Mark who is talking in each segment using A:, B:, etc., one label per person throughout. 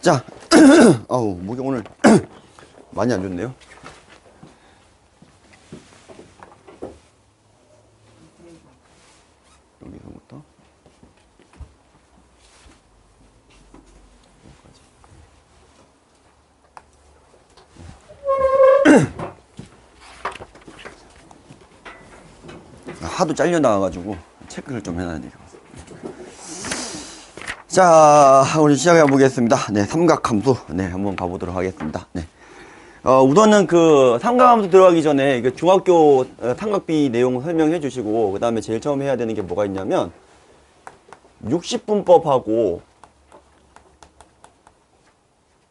A: 자, 아우, 목이 오늘 많이 안 좋네요. 여기서부터. 하도 잘려 나와가지고 체크를 좀 해놔야 돼요. 자, 오늘 시작해 보겠습니다. 네, 삼각함수. 네, 한번 가보도록 하겠습니다. 네. 우선은 그 삼각함수 들어가기 전에 그 중학교 삼각비 내용 설명해 주시고, 그 다음에 제일 처음 해야 되는 게 뭐가 있냐면, 60분법하고,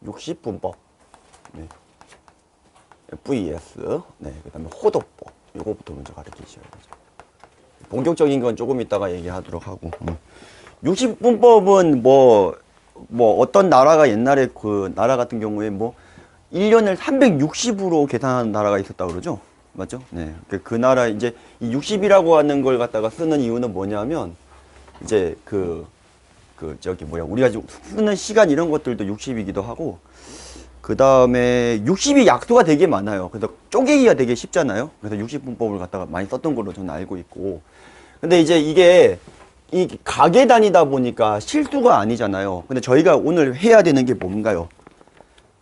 A: 60분법. 네. FES. 네, 그 다음에 호도법. 요거부터 먼저 가르치셔야 되죠. 본격적인 건 조금 이따가 얘기하도록 하고. 60분법은 뭐 어떤 나라가 옛날에 그 나라 같은 경우에 뭐 1년을 360으로 계산하는 나라가 있었다고 그러죠? 맞죠? 네. 그 나라 이제 이 60이라고 하는 걸 갖다가 쓰는 이유는 뭐냐면 이제 저기 뭐야 우리가 쓰는 시간 이런 것들도 60이기도 하고 그 다음에 60이 약수가 되게 많아요. 그래서 쪼개기가 되게 쉽잖아요. 그래서 60분법을 갖다가 많이 썼던 걸로 저는 알고 있고. 근데 이제 이게 이 가계 단위다 보니까 실수가 아니잖아요. 근데 저희가 오늘 해야 되는 게 뭔가요?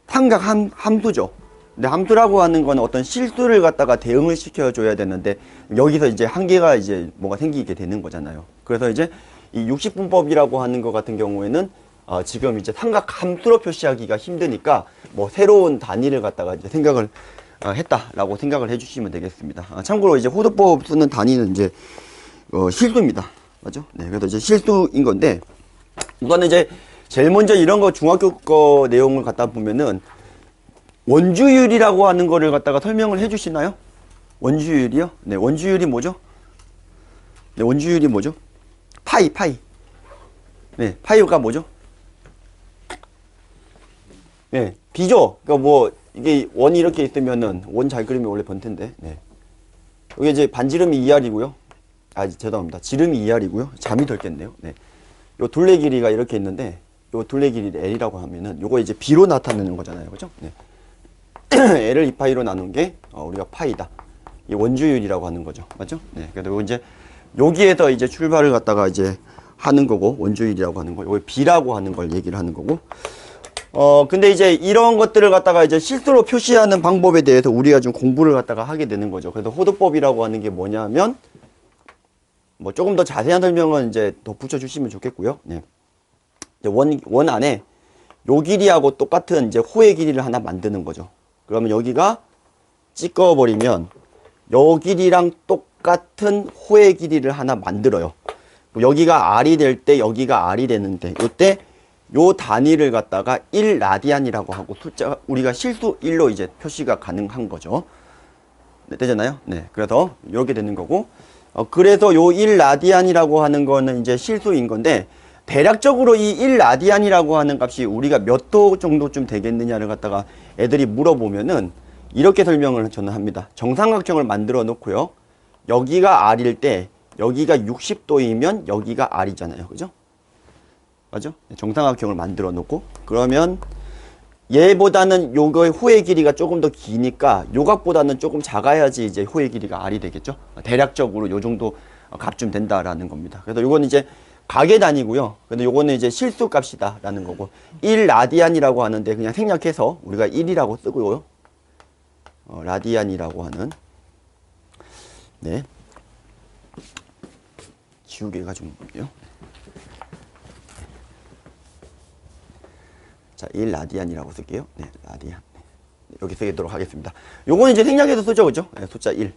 A: 삼각 함수죠. 근데 함수라고 하는 건 어떤 실수를 갖다가 대응을 시켜줘야 되는데 여기서 이제 한계가 이제 뭐가 생기게 되는 거잖아요. 그래서 이제 이 60분법이라고 하는 것 같은 경우에는 지금 이제 삼각 함수로 표시하기가 힘드니까 뭐 새로운 단위를 갖다가 이제 생각을 했다라고 생각을 해주시면 되겠습니다. 참고로 이제 호도법 쓰는 단위는 이제 실수입니다. 맞죠? 네, 그래서 이제 실수인 건데, 우선은 이제 제일 먼저 이런 거 중학교 거 내용을 갖다 보면은 원주율이라고 하는 거를 갖다가 설명을 해 주시나요? 원주율이요? 네, 원주율이 뭐죠? 네, 원주율이 뭐죠? 파이. 네, 파이가 뭐죠? 네, B죠? 그러니까 뭐, 이게 원이 이렇게 있으면은, 원 잘 그리면 원래 번텐데, 네. 여기 이제 반지름이 2R이고요. 죄송합니다. 지름이 2R이고요. 잠이 덜 깼네요. 네. 요 둘레 길이가 이렇게 있는데, 요 둘레 길이를 L이라고 하면은, 요거 이제 B로 나타내는 거잖아요. 그죠? 네. L을 2파이로 나눈 게, 우리가 파이다. 이 원주율이라고 하는 거죠. 맞죠? 네. 그리고 이제, 여기에서 이제 출발을 갖다가 이제 하는 거고, 원주율이라고 하는 거, 요거 B라고 하는 걸 얘기를 하는 거고, 근데 이제 이런 것들을 갖다가 이제 실수로 표시하는 방법에 대해서 우리가 좀 공부를 갖다가 하게 되는 거죠. 그래서 호도법이라고 하는 게 뭐냐면, 뭐 조금 더 자세한 설명은 이제 더 붙여주시면 좋겠고요. 네. 원 안에 요 길이하고 똑같은 이제 호의 길이를 하나 만드는 거죠. 그러면 여기가 찍어버리면 요 길이랑 똑같은 호의 길이를 하나 만들어요. 여기가 R이 될 때 여기가 R이 되는데 요때 요 단위를 갖다가 1라디안이라고 하고 숫자 우리가 실수 1로 이제 표시가 가능한 거죠. 네, 되잖아요. 네. 그래서 이렇게 되는 거고 그래서 요 1라디안이라고 하는 거는 이제 실수인 건데 대략적으로 이 1라디안이라고 하는 값이 우리가 몇 도 정도쯤 되겠느냐를 갖다가 애들이 물어보면은 이렇게 설명을 저는 합니다. 정삼각형을 만들어 놓고요. 여기가 R일 때 여기가 60도이면 여기가 R이잖아요. 그죠? 맞죠? 정삼각형을 만들어 놓고 그러면 얘보다는 요거의 호의 길이가 조금 더 기니까 요 값보다는 조금 작아야지 이제 호의 길이가 R이 되겠죠. 대략적으로 요 정도 값쯤 된다라는 겁니다. 그래서 요거는 이제 가계 단위고요. 근데 요거는 이제 실수 값이다라는 거고 1라디안이라고 하는데 그냥 생략해서 우리가 1이라고 쓰고요. 라디안이라고 하는 네. 지우개가 좀 있고요. 자, 1라디안이라고 쓸게요. 네, 라디안. 네, 여기 쓰도록 하겠습니다. 요거는 이제 생략해서 쓰죠, 그죠? 네, 숫자 1.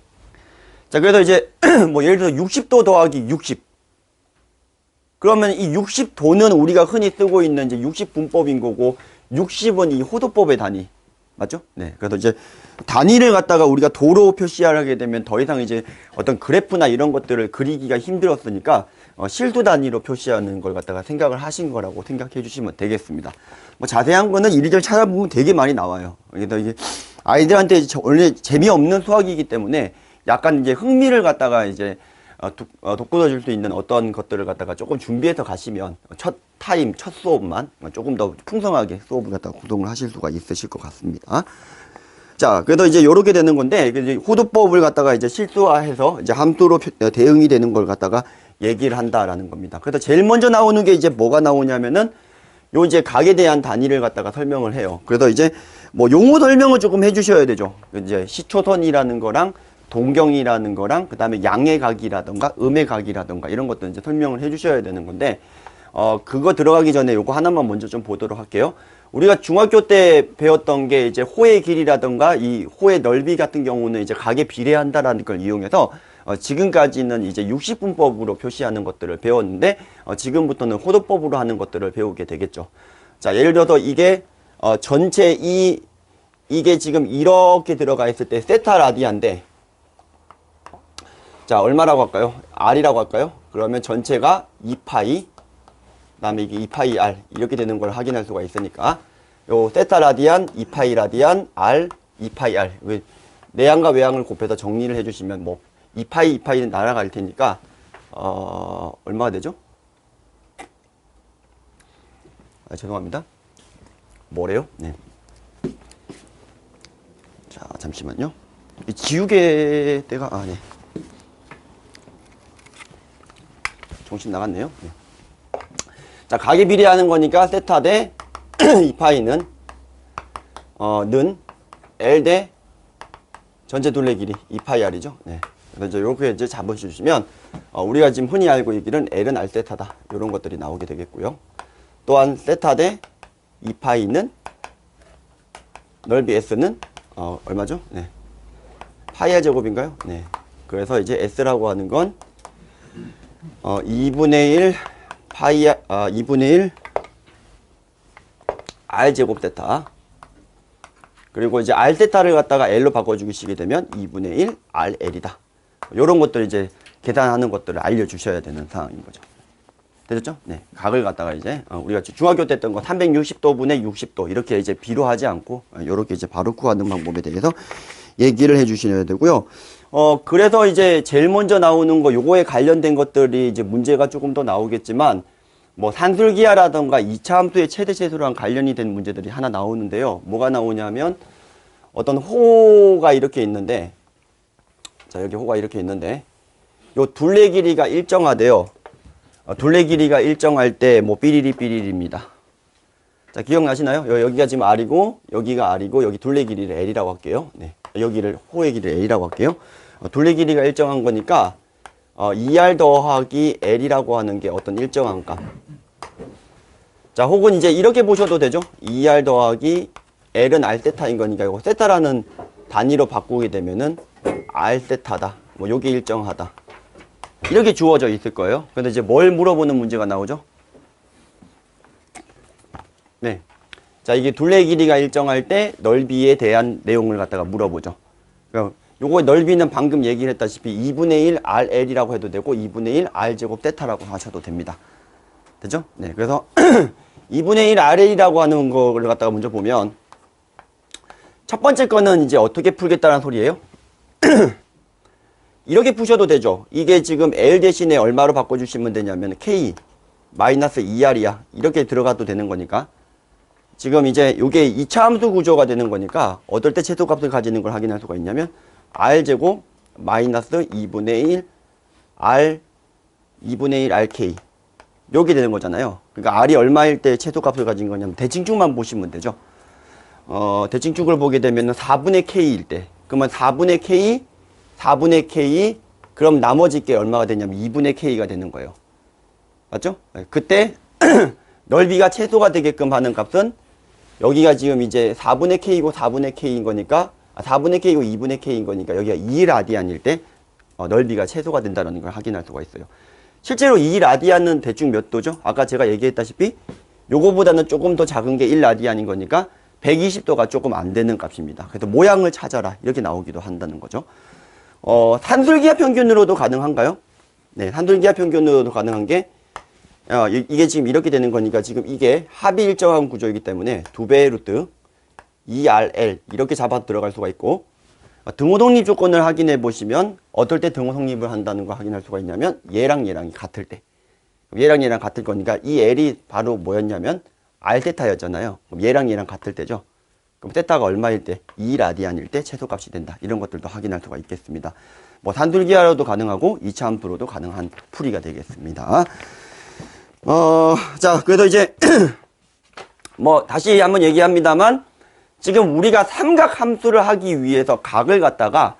A: 자, 그래서 이제, 뭐, 예를 들어서 60도 더하기 60. 그러면 이 60도는 우리가 흔히 쓰고 있는 이제 60분법인 거고, 60은 이 호도법의 단위. 맞죠? 네. 그래서 이제 단위를 갖다가 우리가 도로 표시하게 되면 더 이상 이제 어떤 그래프나 이런 것들을 그리기가 힘들었으니까 실수 단위로 표시하는 걸 갖다가 생각을 하신 거라고 생각해 주시면 되겠습니다. 뭐 자세한 거는 이리저리 찾아보면 되게 많이 나와요. 그래서 이게 아이들한테 원래 재미없는 수학이기 때문에 약간 이제 흥미를 갖다가 이제 돋궈 줄 수 있는 어떤 것들을 갖다가 조금 준비해서 가시면 첫 타임, 첫 수업만 조금 더 풍성하게 수업을 갖다가 구동을 하실 수가 있으실 것 같습니다. 자, 그래서 이제 요렇게 되는 건데, 이제 호도법을 갖다가 이제 실수화해서 이제 함수로 대응이 되는 걸 갖다가 얘기를 한다라는 겁니다. 그래서 제일 먼저 나오는 게 이제 뭐가 나오냐면은 요 이제 각에 대한 단위를 갖다가 설명을 해요. 그래서 이제 뭐 용어 설명을 조금 해주셔야 되죠. 이제 시초선이라는 거랑 동경이라는 거랑 그 다음에 양의 각이라던가 음의 각이라던가 이런 것도 이제 설명을 해주셔야 되는 건데, 그거 들어가기 전에 요거 하나만 먼저 좀 보도록 할게요. 우리가 중학교 때 배웠던 게 이제 호의 길이라던가 이 호의 넓이 같은 경우는 이제 각에 비례한다라는 걸 이용해서 지금까지는 이제 60분법으로 표시하는 것들을 배웠는데, 지금부터는 호도법으로 하는 것들을 배우게 되겠죠. 자, 예를 들어서 이게 전체 이게 지금 이렇게 들어가 있을 때 세타 라디안인데, 자, 얼마라고 할까요? R이라고 할까요? 그러면 전체가 2파이, 그 다음에 이게 2파이 R 이렇게 되는 걸 확인할 수가 있으니까 요 세타 라디안, 2파이 라디안, R, 2파이 R 내항과 외항을 곱해서 정리를 해주시면 뭐 2파이는 날아갈 테니까 얼마가 되죠? 죄송합니다. 뭐래요? 네. 자, 잠시만요. 이 지우개 때가 네. 정신 나갔네요. 네. 자, 각에 비례하는 거니까 세타 대 2파이는 는 L 대 전체 둘레 길이 2파이 R이죠. 네. 그래서 이렇게 이제 잡아주시면 우리가 지금 흔히 알고 있기는 L은 R 세타다. 이런 것들이 나오게 되겠고요. 또한 세타 대 2파이는 넓이 S는 얼마죠? 네. 파이 R 제곱인가요? 네. 그래서 이제 S라고 하는 건 2분의 1 파이 2분의 1 R 제곱 세타. 그리고 이제 R 세타를 갖다가 L로 바꿔주시게 되면 2분의 1 RL이다. 이런 것들 이제 계산하는 것들을 알려주셔야 되는 상황인 거죠. 되셨죠? 네. 각을 갖다가 이제 우리가 중학교 때 했던 거 360도분의 60도 이렇게 이제 비로 하지 않고 이렇게 이제 바로 구하는 방법에 대해서 얘기를 해주셔야 되고요. 그래서 이제 제일 먼저 나오는 거 요거에 관련된 것들이 이제 문제가 조금 더 나오겠지만 뭐 산술기하라던가 2차 함수의 최대 최소랑 관련이 된 문제들이 하나 나오는데요. 뭐가 나오냐면 어떤 호가 이렇게 있는데, 자, 여기 호가 이렇게 있는데 요 둘레 길이가 일정하대요. 둘레 길이가 일정할 때 뭐 삐리리입니다. 자, 기억나시나요? 여기가 지금 R이고 여기가 R이고 여기 둘레 길이를 L이라고 할게요. 네. 여기를 호의 길이를 L이라고 할게요. 둘레 길이가 일정한 거니까 2R 더하기 L이라고 하는 게 어떤 일정한 값. 자, 혹은 이제 이렇게 보셔도 되죠. 2R 더하기 L은 R 세타인 거니까 이거 세타라는 단위로 바꾸게 되면은 R 세타다. 뭐 요게 일정하다. 이렇게 주어져 있을 거예요. 근데 이제 뭘 물어보는 문제가 나오죠? 네. 자, 이게 둘레 길이가 일정할 때 넓이에 대한 내용을 갖다가 물어보죠. 그러니까 요거의 넓이는 방금 얘기를 했다시피 2분의 1 RL이라고 해도 되고 2분의 1 R제곱 세타라고 하셔도 됩니다. 되죠? 네. 그래서 2분의 1 RL이라고 하는 거를 갖다가 먼저 보면 첫 번째 거는 이제 어떻게 풀겠다는 소리예요? 이렇게 푸셔도 되죠. 이게 지금 L 대신에 얼마로 바꿔주시면 되냐면 K 마이너스 2R이야. 이렇게 들어가도 되는 거니까. 지금 이제 요게 2차 함수 구조가 되는 거니까 어떨 때 최소값을 가지는 걸 확인할 수가 있냐면 R제곱 마이너스 2분의 1 R 2분의 1 RK 요게 되는 거잖아요. 그러니까 R이 얼마일 때 최소값을 가진 거냐면 대칭축만 보시면 되죠. 대칭축을 보게 되면 4분의 K일 때 그러면 4분의 K 그럼 나머지 게 얼마가 되냐면 2분의 K가 되는 거예요. 맞죠? 그때 넓이가 최소가 되게끔 하는 값은 여기가 지금 이제 4분의 K이고 4분의 K인 거니까 4분의 K이고 2분의 K인 거니까 여기가 2라디안일 때 넓이가 최소가 된다는 걸 확인할 수가 있어요. 실제로 2라디안은 대충 몇 도죠? 아까 제가 얘기했다시피 요거보다는 조금 더 작은 게 1라디안인 거니까 120도가 조금 안 되는 값입니다. 그래서 모양을 찾아라 이렇게 나오기도 한다는 거죠. 산술기하 평균으로도 가능한가요? 네, 산술기하 평균으로도 가능한 게 이게 지금 이렇게 되는 거니까 지금 이게 합이 일정한 구조이기 때문에 2배의 루트 2RL 이렇게 잡아서 들어갈 수가 있고 등호 독립 조건을 확인해 보시면 어떨 때 등호 독립을 한다는 걸 확인할 수가 있냐면 얘랑 얘랑이 같을 때, 얘랑 얘랑 같을 거니까 이 L이 바로 뭐였냐면 R테타였잖아요. 그럼 얘랑 얘랑 같을 때죠. 그럼 테타가 얼마일 때? 2라디안일 때 최소값이 된다. 이런 것들도 확인할 수가 있겠습니다. 뭐 산술기하로도 가능하고 2차 함수로도 가능한 풀이가 되겠습니다. 자, 그래서 이제 뭐 다시 한번 얘기합니다만 지금 우리가 삼각 함수를 하기 위해서 각을 갖다가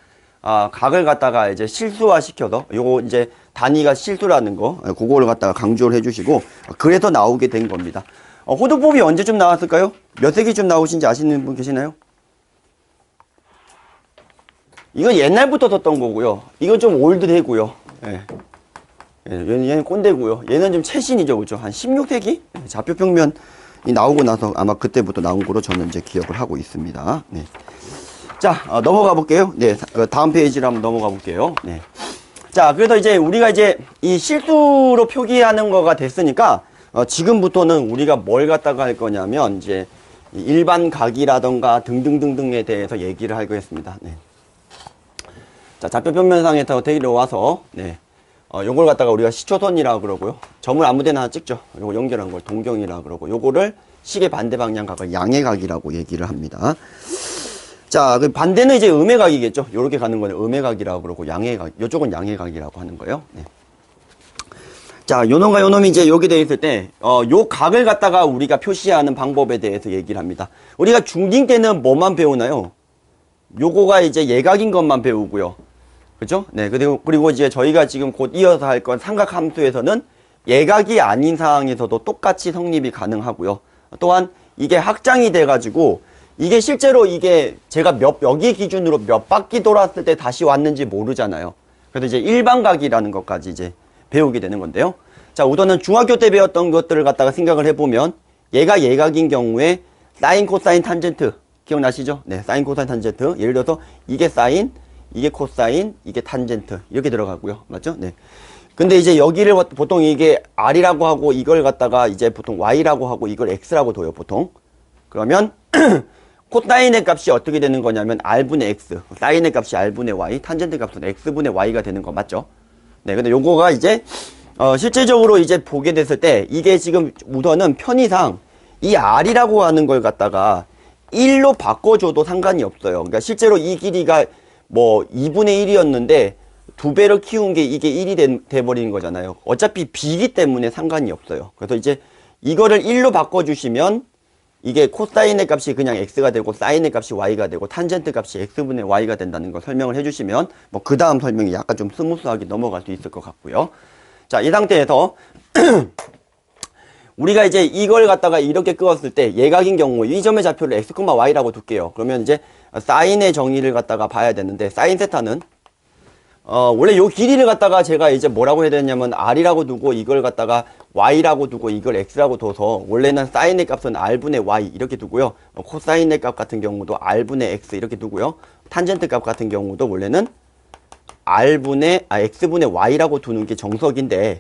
A: 이제 실수화 시켜서 요거 이제 단위가 실수라는 거 그거를 갖다가 강조를 해주시고 그래서 나오게 된 겁니다. 호도법이 언제쯤 나왔을까요? 몇 세기쯤 나오신지 아시는 분 계시나요? 이건 옛날부터 썼던 거고요. 이건 좀 올드되고요. 예. 얘는 꼰대고요. 얘는 좀 최신이죠, 그죠? 한 16세기 좌표평면이 나오고 나서 아마 그때부터 나온 거로 저는 이제 기억을 하고 있습니다. 네. 자, 넘어가 볼게요. 네, 다음 페이지로 한번 넘어가 볼게요. 네. 자, 그래서 이제 우리가 이제 이 실수로 표기하는 거가 됐으니까 지금부터는 우리가 뭘 갖다가 할 거냐면 이제 일반 각이라던가 등등등등에 대해서 얘기를 할 거겠습니다. 네. 자, 좌표평면상에서 데려와서 네. 요걸 갖다가 우리가 시초선이라고 그러고요. 점을 아무 데나 찍죠. 요거 연결한 걸 동경이라고 그러고 요거를 시계 반대 방향 각을 양해각이라고 얘기를 합니다. 자, 그 반대는 이제 음해각이겠죠. 요렇게 가는 거는 음해각이라고 그러고 양해각, 요쪽은 양해각이라고 하는 거예요. 네. 자, 요놈과 요놈이 이제 여기 돼 있을 때, 요 각을 갖다가 우리가 표시하는 방법에 대해서 얘기를 합니다. 우리가 중딩 때는 뭐만 배우나요? 요거가 이제 예각인 것만 배우고요. 그죠? 네. 그리고 이제 저희가 지금 곧 이어서 할 건 삼각함수에서는 예각이 아닌 상황에서도 똑같이 성립이 가능하고요. 또한 이게 확장이 돼가지고 이게 실제로 이게 제가 여기 기준으로 몇 바퀴 돌았을 때 다시 왔는지 모르잖아요. 그래서 이제 일반각이라는 것까지 이제 배우게 되는 건데요. 자, 우선은 중학교 때 배웠던 것들을 갖다가 생각을 해보면 얘가 예각인 경우에 사인, 코사인, 탄젠트 기억나시죠? 네, 사인, 코사인, 탄젠트. 예를 들어서 이게 사인, 이게 코사인, 이게 탄젠트 이렇게 들어가고요. 맞죠? 네. 근데 이제 여기를 보통 이게 R이라고 하고 이걸 갖다가 이제 보통 Y라고 하고 이걸 X라고 둬요, 보통. 그러면 코사인의 값이 어떻게 되는 거냐면 R분의 X, 사인의 값이 R분의 Y, 탄젠트 값은 X분의 Y가 되는 거 맞죠? 네, 근데 요거가 이제 실제적으로 이제 보게 됐을 때 이게 지금 우선은 편의상 이 R이라고 하는 걸 갖다가 1로 바꿔줘도 상관이 없어요. 그러니까 실제로 이 길이가 뭐 2분의 1이었는데 2배를 키운 게 이게 1이 돼버리는 거잖아요. 어차피 B이기 때문에 상관이 없어요. 그래서 이제 이거를 1로 바꿔주시면 이게 코사인의 값이 그냥 X가 되고 사인의 값이 Y가 되고 탄젠트 값이 X분의 Y가 된다는 걸 설명을 해주시면 뭐 그 다음 설명이 약간 좀 스무스하게 넘어갈 수 있을 것 같고요. 자, 이 상태에서 우리가 이제 이걸 갖다가 이렇게 끄었을 때 예각인 경우 이 점의 좌표를 X, Y라고 둘게요. 그러면 이제 사인의 정의를 갖다가 봐야 되는데 사인 세타는 원래 요 길이를 갖다가 제가 이제 뭐라고 해야 되냐면 R이라고 두고 이걸 갖다가 Y라고 두고 이걸 X라고 둬서 원래는 사인의 값은 R분의 Y 이렇게 두고요. 코사인의 값 같은 경우도 R분의 X 이렇게 두고요. 탄젠트 값 같은 경우도 원래는 X분의 Y라고 두는 게 정석인데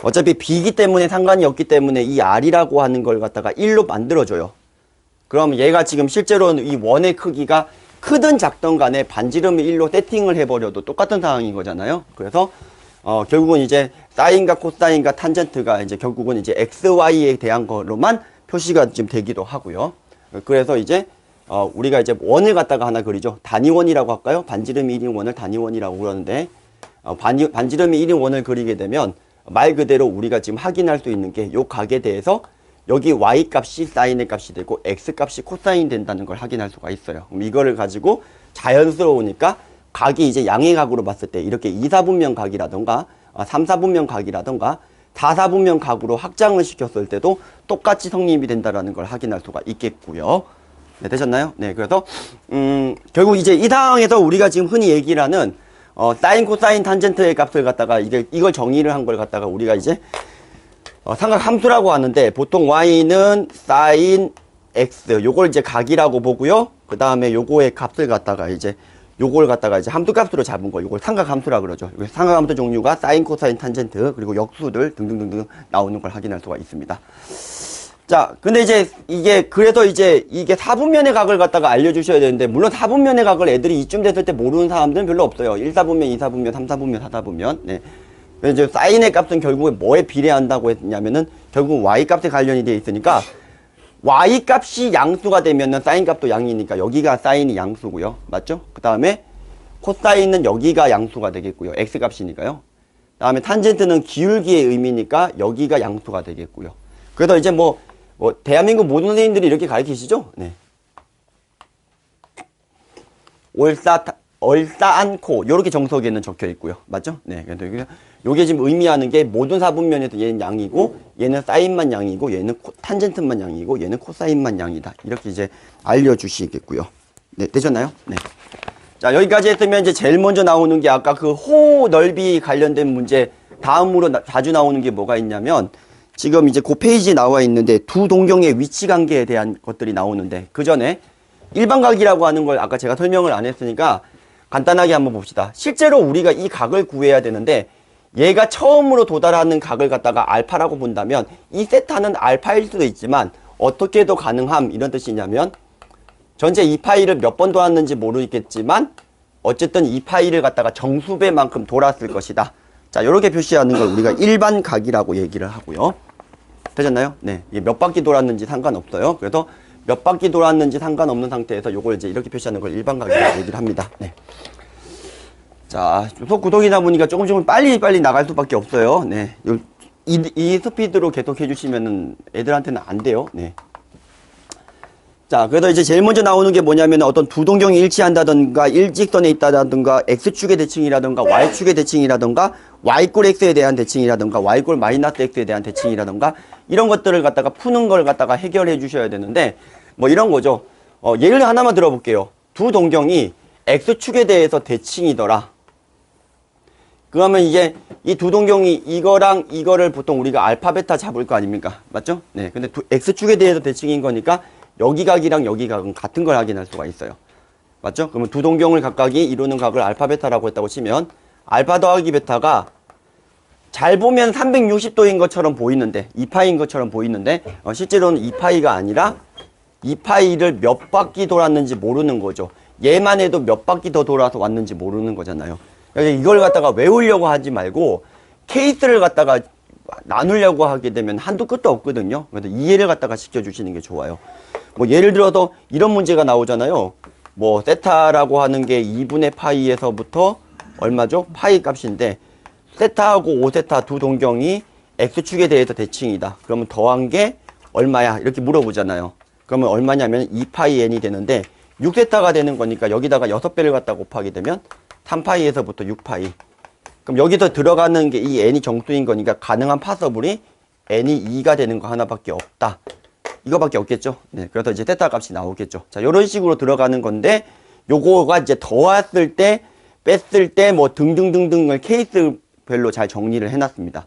A: 어차피 B이기 때문에 상관이 없기 때문에 이 R이라고 하는 걸 갖다가 1로 만들어줘요. 그럼 얘가 지금 실제로는 이 원의 크기가 크든 작든 간에 반지름을 1로 세팅을 해버려도 똑같은 상황인 거잖아요. 그래서 결국은 이제 사인과 코사인과 탄젠트가 이제 결국은 이제 XY에 대한 거로만 표시가 지금 되기도 하고요. 그래서 이제 우리가 이제 원을 갖다가 하나 그리죠. 단위원이라고 할까요? 반지름이 1인 원을 단위원이라고 그러는데 반지름이 1인 원을 그리게 되면 말 그대로 우리가 지금 확인할 수 있는 게 요 각에 대해서 여기 Y 값이 사인의 값이 되고 X 값이 코사인 된다는 걸 확인할 수가 있어요. 그럼 이거를 가지고 자연스러우니까 각이 이제 양행각으로 봤을 때 이렇게 2사분면 각이라던가 3사분면 각이라던가 4사분면 각으로 확장을 시켰을 때도 똑같이 성립이 된다는 걸 확인할 수가 있겠고요. 네, 되셨나요? 네, 그래서 결국 이제 이 상황에서 우리가 지금 흔히 얘기를 하는 사인, 코사인, 탄젠트의 값을 갖다가 이걸 정의를 한 걸 갖다가 우리가 이제 삼각 함수라고 하는데 보통 Y는 사인 X 요걸 이제 각이라고 보고요. 그 다음에 요거의 값을 갖다가 이제 요걸 갖다가 이제 함수 값으로 잡은 거 요걸 삼각 함수라 그러죠. 삼각 함수 종류가 사인, 코사인, 탄젠트 그리고 역수들 등등등등 나오는 걸 확인할 수가 있습니다. 자, 근데 이제 그래서 이제 이게 4분면의 각을 갖다가 알려주셔야 되는데, 물론 4분면의 각을 애들이 이쯤 됐을 때 모르는 사람들은 별로 없어요. 1사분면, 2사분면, 3사분면, 4사분면. 네. 그래서 이제 사인의 값은 결국에 뭐에 비례한다고 했냐면은, 결국 y 값에 관련이 되어 있으니까, y 값이 양수가 되면은 사인 값도 양이니까, 여기가 사인이 양수고요. 맞죠? 그 다음에 코사인은 여기가 양수가 되겠고요. x 값이니까요. 그 다음에 탄젠트는 기울기의 의미니까, 여기가 양수가 되겠고요. 그래서 이제 대한민국 모든 선생님들이 이렇게 가르치시죠? 네. 얼싸안코, 요렇게 정석에는 적혀 있고요. 맞죠? 네. 그래서 요게 지금 의미하는 게 모든 사분면에서 얘는 양이고, 얘는 사인만 양이고, 얘는 탄젠트만 양이고, 얘는 코사인만 양이다. 이렇게 이제 알려주시겠고요. 네. 되셨나요? 네. 자, 여기까지 했으면 이제 제일 먼저 나오는 게 아까 그 호 넓이 관련된 문제, 다음으로 자주 나오는 게 뭐가 있냐면, 지금 이제 그 페이지에 나와 있는데 두 동경의 위치 관계에 대한 것들이 나오는데 그 전에 일반각이라고 하는 걸 아까 제가 설명을 안 했으니까 간단하게 한번 봅시다. 실제로 우리가 이 각을 구해야 되는데 얘가 처음으로 도달하는 각을 갖다가 알파라고 본다면 이 세타는 알파일 수도 있지만 어떻게도 가능함 이런 뜻이냐면 전체 2파이를 몇 번 돌았는지 모르겠지만 어쨌든 2파이를 갖다가 정수배만큼 돌았을 것이다. 자, 이렇게 표시하는 걸 우리가 일반각이라고 얘기를 하고요. 되셨나요? 네. 이게 몇 바퀴 돌았는지 상관없어요. 그래서 몇 바퀴 돌았는지 상관없는 상태에서 요걸 이제 이렇게 표시하는 걸 일반각이라고 얘기를 합니다. 네. 자, 속 구동이다 보니까 조금 빨리 나갈 수밖에 없어요. 네. 이 스피드로 계속 해주시면은 애들한테는 안 돼요. 네. 자, 그래서 이제 제일 먼저 나오는 게 뭐냐면 어떤 두 동경이 일치한다던가 일직선에 있다던가 x축의 대칭이라던가 y축의 대칭이라던가 y꼴 x에 대한 대칭이라던가 y꼴 마이너스 x에 대한 대칭이라던가 이런 것들을 갖다가 푸는 걸 갖다가 해결해 주셔야 되는데 뭐 이런 거죠. 예를 하나만 들어볼게요. 두 동경이 x축에 대해서 대칭이더라. 그러면 이제 이 두 동경이 이거랑 이거를 보통 우리가 알파 베타 잡을 거 아닙니까? 맞죠? 네. 근데 x축에 대해서 대칭인 거니까 여기 각이랑 여기 각은 같은 걸 확인할 수가 있어요. 맞죠? 그러면 두 동경을 각각이 이루는 각을 알파 베타라고 했다고 치면 알파 더하기 베타가 잘 보면 360도인 것처럼 보이는데 2파이인 것처럼 보이는데 실제로는 2파이가 아니라 2파이를 몇 바퀴 돌았는지 모르는 거죠. 얘만 해도 몇 바퀴 더 돌아서 왔는지 모르는 거잖아요. 그래서 이걸 갖다가 외우려고 하지 말고 케이스를 갖다가 나누려고 하게 되면 한도 끝도 없거든요. 그래서 이해를 갖다가 시켜주시는 게 좋아요. 뭐 예를 들어서 이런 문제가 나오잖아요. 뭐 세타라고 하는 게 2분의 파이에서부터 얼마죠? 파이 값인데 세타하고 5세타 두 동경이 x축에 대해서 대칭이다. 그러면 더한 게 얼마야? 이렇게 물어보잖아요. 그러면 얼마냐면 2파이 n이 되는데 6세타가 되는 거니까 여기다가 6배를 갖다 곱하게 되면 3파이에서부터 6파이. 그럼 여기서 들어가는 게 이 n이 정수인 거니까 가능한 파서블이 n이 2가 되는 거 하나밖에 없다. 이거밖에 없겠죠. 네, 그래서 이제 세타 값이 나오겠죠. 자, 이런 식으로 들어가는 건데 요거가 이제 더했을 때, 뺐을 때 뭐 등등등등을 케이스별로 잘 정리를 해놨습니다.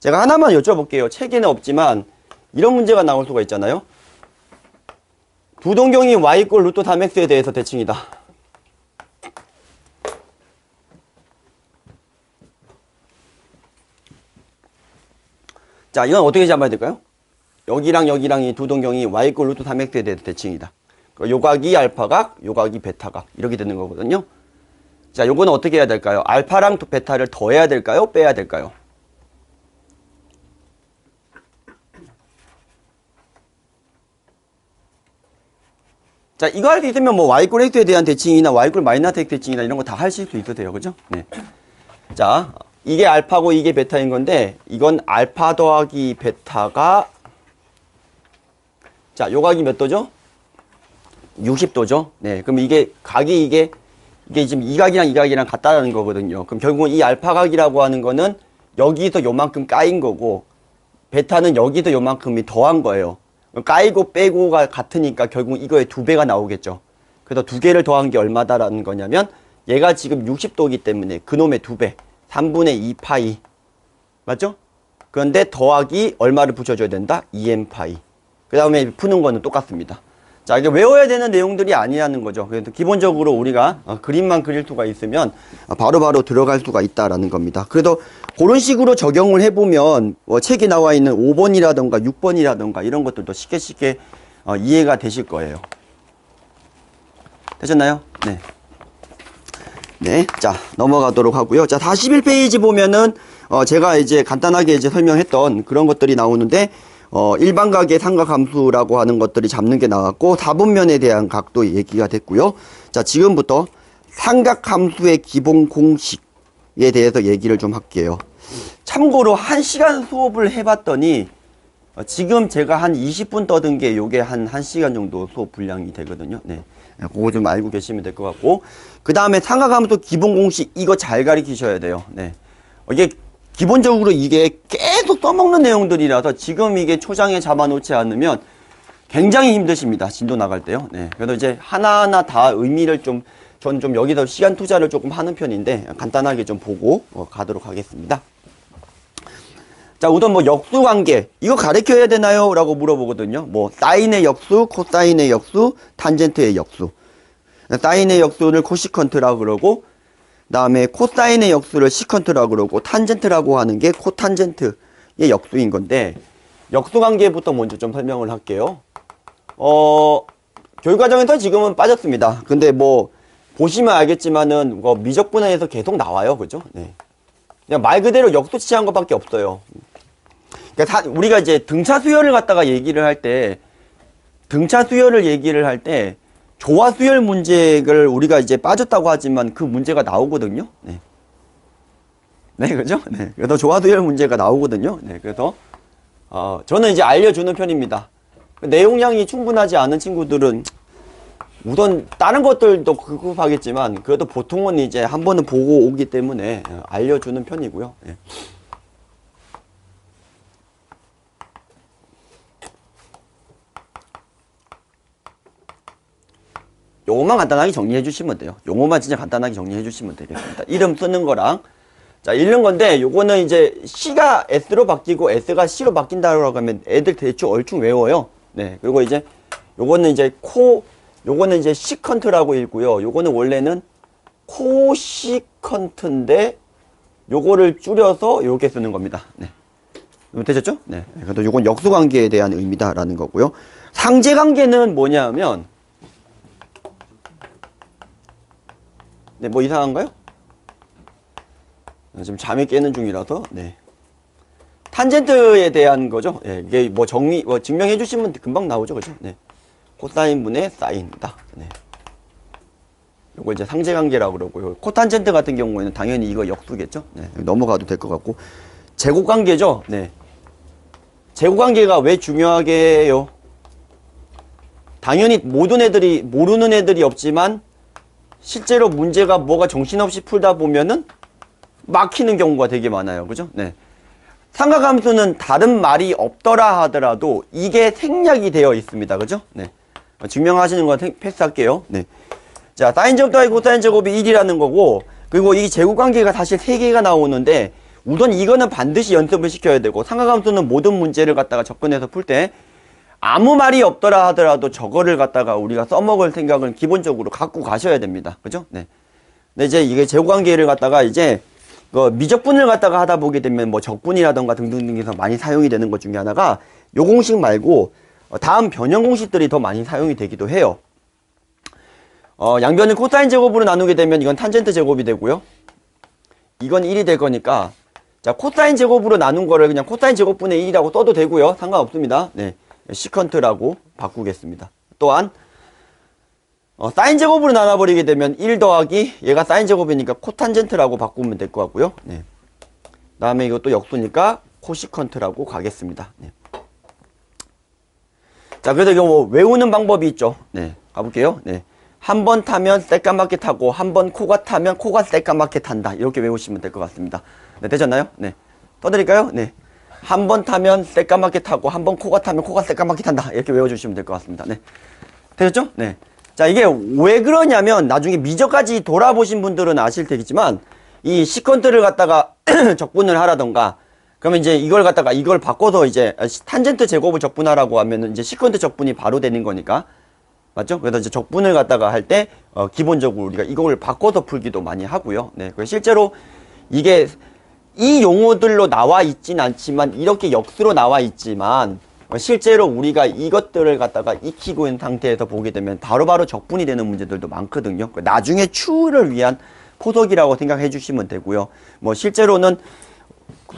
A: 제가 하나만 여쭤볼게요. 책에는 없지만 이런 문제가 나올 수가 있잖아요. 두 동경이 y꼴 루트 3x에 대해서 대칭이다. 자, 이건 어떻게 잡아야 될까요? 여기랑 여기랑 이 두 동경이 y꼴 루트 3x에 대해서 대칭이다. 요각이 알파각, 요각이 베타각 이렇게 되는 거거든요. 자, 요거는 어떻게 해야 될까요? 알파랑 베타를 더해야 될까요? 빼야 될까요? 자, 이거 할 수 있으면 뭐 y꼴 x에 대한 대칭이나 y꼴 마이너스 x 대칭이나 이런 거 다 하실 수 있으세요. 그죠? 네. 자, 이게 알파고 이게 베타인 건데 이건 알파 더하기 베타가 자, 요 각이 몇 도죠? 60도죠. 네. 그럼 이게 각이 이게 지금 이 각이랑 이 각이랑 같다는 거거든요. 그럼 결국은 이 알파 각이라고 하는 거는 여기서 요만큼 까인 거고 베타는 여기서 요만큼이 더한 거예요. 까이고 빼고가 같으니까 결국 이거의 2배가 나오겠죠. 그래서 2개를 더한 게 얼마다라는 거냐면 얘가 지금 60도이기 때문에 그놈의 2배 3분의 2파이 맞죠? 그런데 더하기 얼마를 붙여줘야 된다? 2n파이. 그 다음에 푸는 거는 똑같습니다. 자, 이게 외워야 되는 내용들이 아니라는 거죠. 그래서 기본적으로 우리가 그림만 그릴 수가 있으면 바로바로 들어갈 수가 있다라는 겁니다. 그래도 그런 식으로 적용을 해보면 책에 나와 있는 5번이라던가 6번이라던가 이런 것들도 쉽게 이해가 되실 거예요. 되셨나요? 네. 네. 자, 넘어가도록 하고요. 자, 41페이지 보면은 제가 이제 간단하게 이제 설명했던 그런 것들이 나오는데 일반각의 삼각함수라고 하는 것들이 잡는 게 나왔고 다분면에 대한 각도 얘기가 됐고요. 자, 지금부터 삼각함수의 기본 공식에 대해서 얘기를 좀 할게요. 참고로 1시간 수업을 해봤더니 지금 제가 한 20분 떠든 게 요게 한 1시간 정도 수업 분량이 되거든요. 네. 그거 좀 알고 계시면 될 것 같고 그 다음에 삼각함수 기본 공식 이거 잘 가르치셔야 돼요. 네. 이게 기본적으로 이게 계속 써먹는 내용들이라서 지금 이게 초장에 잡아놓지 않으면 굉장히 힘드십니다. 진도 나갈 때요. 네. 그래서 이제 하나하나 다 의미를 전 좀 여기서 시간 투자를 조금 하는 편인데 간단하게 좀 보고 가도록 하겠습니다. 자, 우선 뭐 역수 관계 이거 가르쳐야 되나요? 라고 물어보거든요. 뭐 사인의 역수, 코사인의 역수, 탄젠트의 역수. 사인의 역수를 코시컨트라고 그러고 다음에 코사인의 역수를 시컨트라고 그러고 탄젠트라고 하는 게 코탄젠트의 역수인 건데 역수 관계부터 먼저 좀 설명을 할게요. 교육과정에서 지금은 빠졌습니다. 근데 뭐 보시면 알겠지만은 미적분해에서 계속 나와요. 그죠? 네. 그냥 말 그대로 역수 취한 것밖에 없어요. 그러니까 우리가 이제 등차 수열을 갖다가 얘기를 할 때 조화 수열 문제를 우리가 이제 빠졌다고 하지만 그 문제가 나오거든요. 네. 네, 그죠? 네. 그래서 조화 수열 문제가 나오거든요. 네. 그래서 저는 이제 알려주는 편입니다. 내용량이 충분하지 않은 친구들은 우선 다른 것들도 급급하겠지만 그래도 보통은 이제 한 번은 보고 오기 때문에 알려주는 편이고요. 네. 요거만 간단하게 정리해 주시면 돼요. 요거만 진짜 간단하게 정리해 주시면 되겠습니다. 이름 쓰는 거랑 자 읽는 건데 요거는 이제 C가 S로 바뀌고 S가 C로 바뀐다고 하면 애들 대충 얼추 외워요. 네. 그리고 이제 요거는 이제 시컨트라고 읽고요. 요거는 원래는 코시컨트인데 요거를 줄여서 이렇게 쓰는 겁니다. 네. 되셨죠? 네. 그래도 요건 역수관계에 대한 의미다라는 거고요. 상제관계는 뭐냐면 네, 뭐 이상한가요? 지금 잠이 깨는 중이라서 네. 탄젠트에 대한 거죠. 네, 이게 뭐 증명해 주시면 금방 나오죠. 그죠? 네. 코사인분의 사인이다. 네. 요거 이제 상제관계라고 그러고요. 코탄젠트 같은 경우에는 당연히 이거 역수겠죠. 네. 넘어가도 될 것 같고. 제곱관계죠. 네. 제곱관계가 왜 중요하게 해요? 당연히 모든 애들이 모르는 애들이 없지만 실제로 문제가 뭐가 정신없이 풀다 보면은 막히는 경우가 되게 많아요. 그죠? 네. 삼각함수는 다른 말이 없더라 하더라도 이게 생략이 되어 있습니다. 그죠? 네. 증명하시는 건 패스할게요. 네. 자, 사인 제곱 더하기 코사인 제곱이 1이라는 거고, 그리고 이 제곱관계가 사실 3개가 나오는데, 우선 이거는 반드시 연습을 시켜야 되고, 삼각함수는 모든 문제를 갖다가 접근해서 풀 때, 아무 말이 없더라 하더라도 저거를 갖다가 우리가 써먹을 생각을 기본적으로 갖고 가셔야 됩니다. 그죠? 네. 근데 이제 이게 제곱관계를 갖다가 이제, 미적분을 갖다가 하다 보게 되면 뭐 적분이라던가 등등등에서 많이 사용이 되는 것 중에 하나가 요 공식 말고 다음 변형 공식들이 더 많이 사용이 되기도 해요. 양변을 코사인 제곱으로 나누게 되면 이건 탄젠트 제곱이 되고요. 이건 1이 될 거니까 자 코사인 제곱으로 나눈 거를 그냥 코사인 제곱분의 1이라고 써도 되고요. 상관없습니다. 네, 시컨트라고 바꾸겠습니다. 또한 사인 제곱으로 나눠버리게 되면 1 더하기 얘가 사인 제곱이니까 코탄젠트라고 바꾸면 될 것 같고요. 네. 다음에 이것도 역수니까 코시컨트라고 가겠습니다. 네. 자, 그래서 이거 뭐 외우는 방법이 있죠. 네, 가볼게요. 네. 한 번 타면 새까맣게 타고 한 번 코가 타면 코가 새까맣게 탄다. 이렇게 외우시면 될 것 같습니다. 네, 되셨나요? 네. 떠드릴까요? 네. 한 번 타면 새까맣게 타고 한 번 코가 타면 코가 새까맣게 탄다. 이렇게 외워주시면 될 것 같습니다. 네. 되셨죠? 네. 자, 이게 왜 그러냐면 나중에 미적까지 돌아보신 분들은 아실 테겠지만 이 시컨트를 갖다가 적분을 하라던가 그러면 이제 이걸 갖다가 이걸 바꿔서 이제 탄젠트 제곱을 적분하라고 하면은 이제 시컨트 적분이 바로 되는 거니까 맞죠? 그래서 이제 적분을 갖다가 할 때, 기본적으로 우리가 이걸 바꿔서 풀기도 많이 하고요. 네. 그래서 실제로 이게 이 용어들로 나와 있진 않지만, 이렇게 역수로 나와 있지만, 실제로 우리가 이것들을 갖다가 익히고 있는 상태에서 보게 되면 바로바로 적분이 되는 문제들도 많거든요. 나중에 추후를 위한 포석이라고 생각해 주시면 되고요. 뭐 실제로는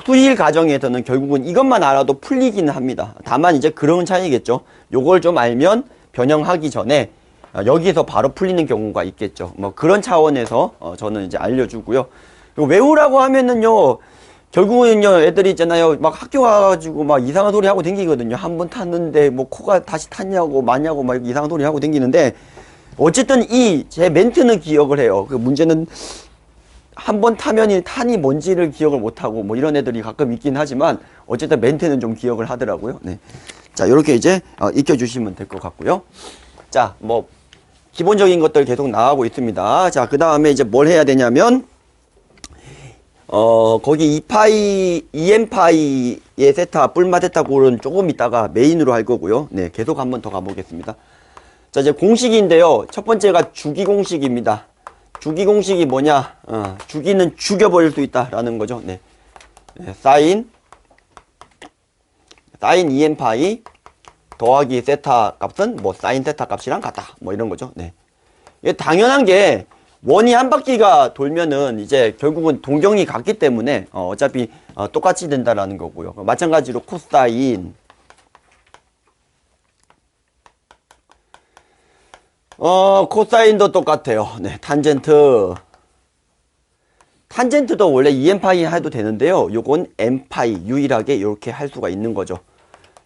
A: 수일 과정에서는 결국은 이것만 알아도 풀리기는 합니다. 다만 이제 그런 차이겠죠. 요걸 좀 알면 변형하기 전에 여기서 바로 풀리는 경우가 있겠죠. 뭐 그런 차원에서 저는 이제 알려주고요. 그리고 외우라고 하면은요, 결국은요, 애들이 있잖아요. 막 학교 가가지고 막 이상한 소리 하고 댕기거든요. 한 번 탔는데 뭐 코가 다시 탔냐고 마냐고 막 이상한 소리 하고 댕기는데, 어쨌든 제 멘트는 기억을 해요. 그 문제는 한 번 타면 이 탄이 뭔지를 기억을 못하고 뭐 이런 애들이 가끔 있긴 하지만 어쨌든 멘트는 좀 기억을 하더라고요. 네. 자, 요렇게 이제 익혀주시면 될 것 같고요. 자, 뭐 기본적인 것들 계속 나가고 있습니다. 자, 그 다음에 이제 뭘 해야 되냐면 거기 2파이, 2n파이의 세타, 뿔마 세타 골은 조금 있다가 메인으로 할 거고요. 네, 계속 한번 더 가보겠습니다. 자, 이제 공식인데요. 첫 번째가 주기 공식입니다. 주기 공식이 뭐냐? 주기는 죽여버릴 수 있다라는 거죠. 네. 네, 사인 2n파이 더하기 세타 값은 뭐 사인 세타 값이랑 같다. 뭐 이런 거죠. 네. 이게 당연한 게 원이 한 바퀴가 돌면은 이제 결국은 동경이 같기 때문에 어차피 똑같이 된다라는 거고요. 마찬가지로 코사인 코사인도 똑같아요. 네, 탄젠트도 원래 2n파이 해도 되는데요. 요건 n파이 유일하게 이렇게 할 수가 있는 거죠.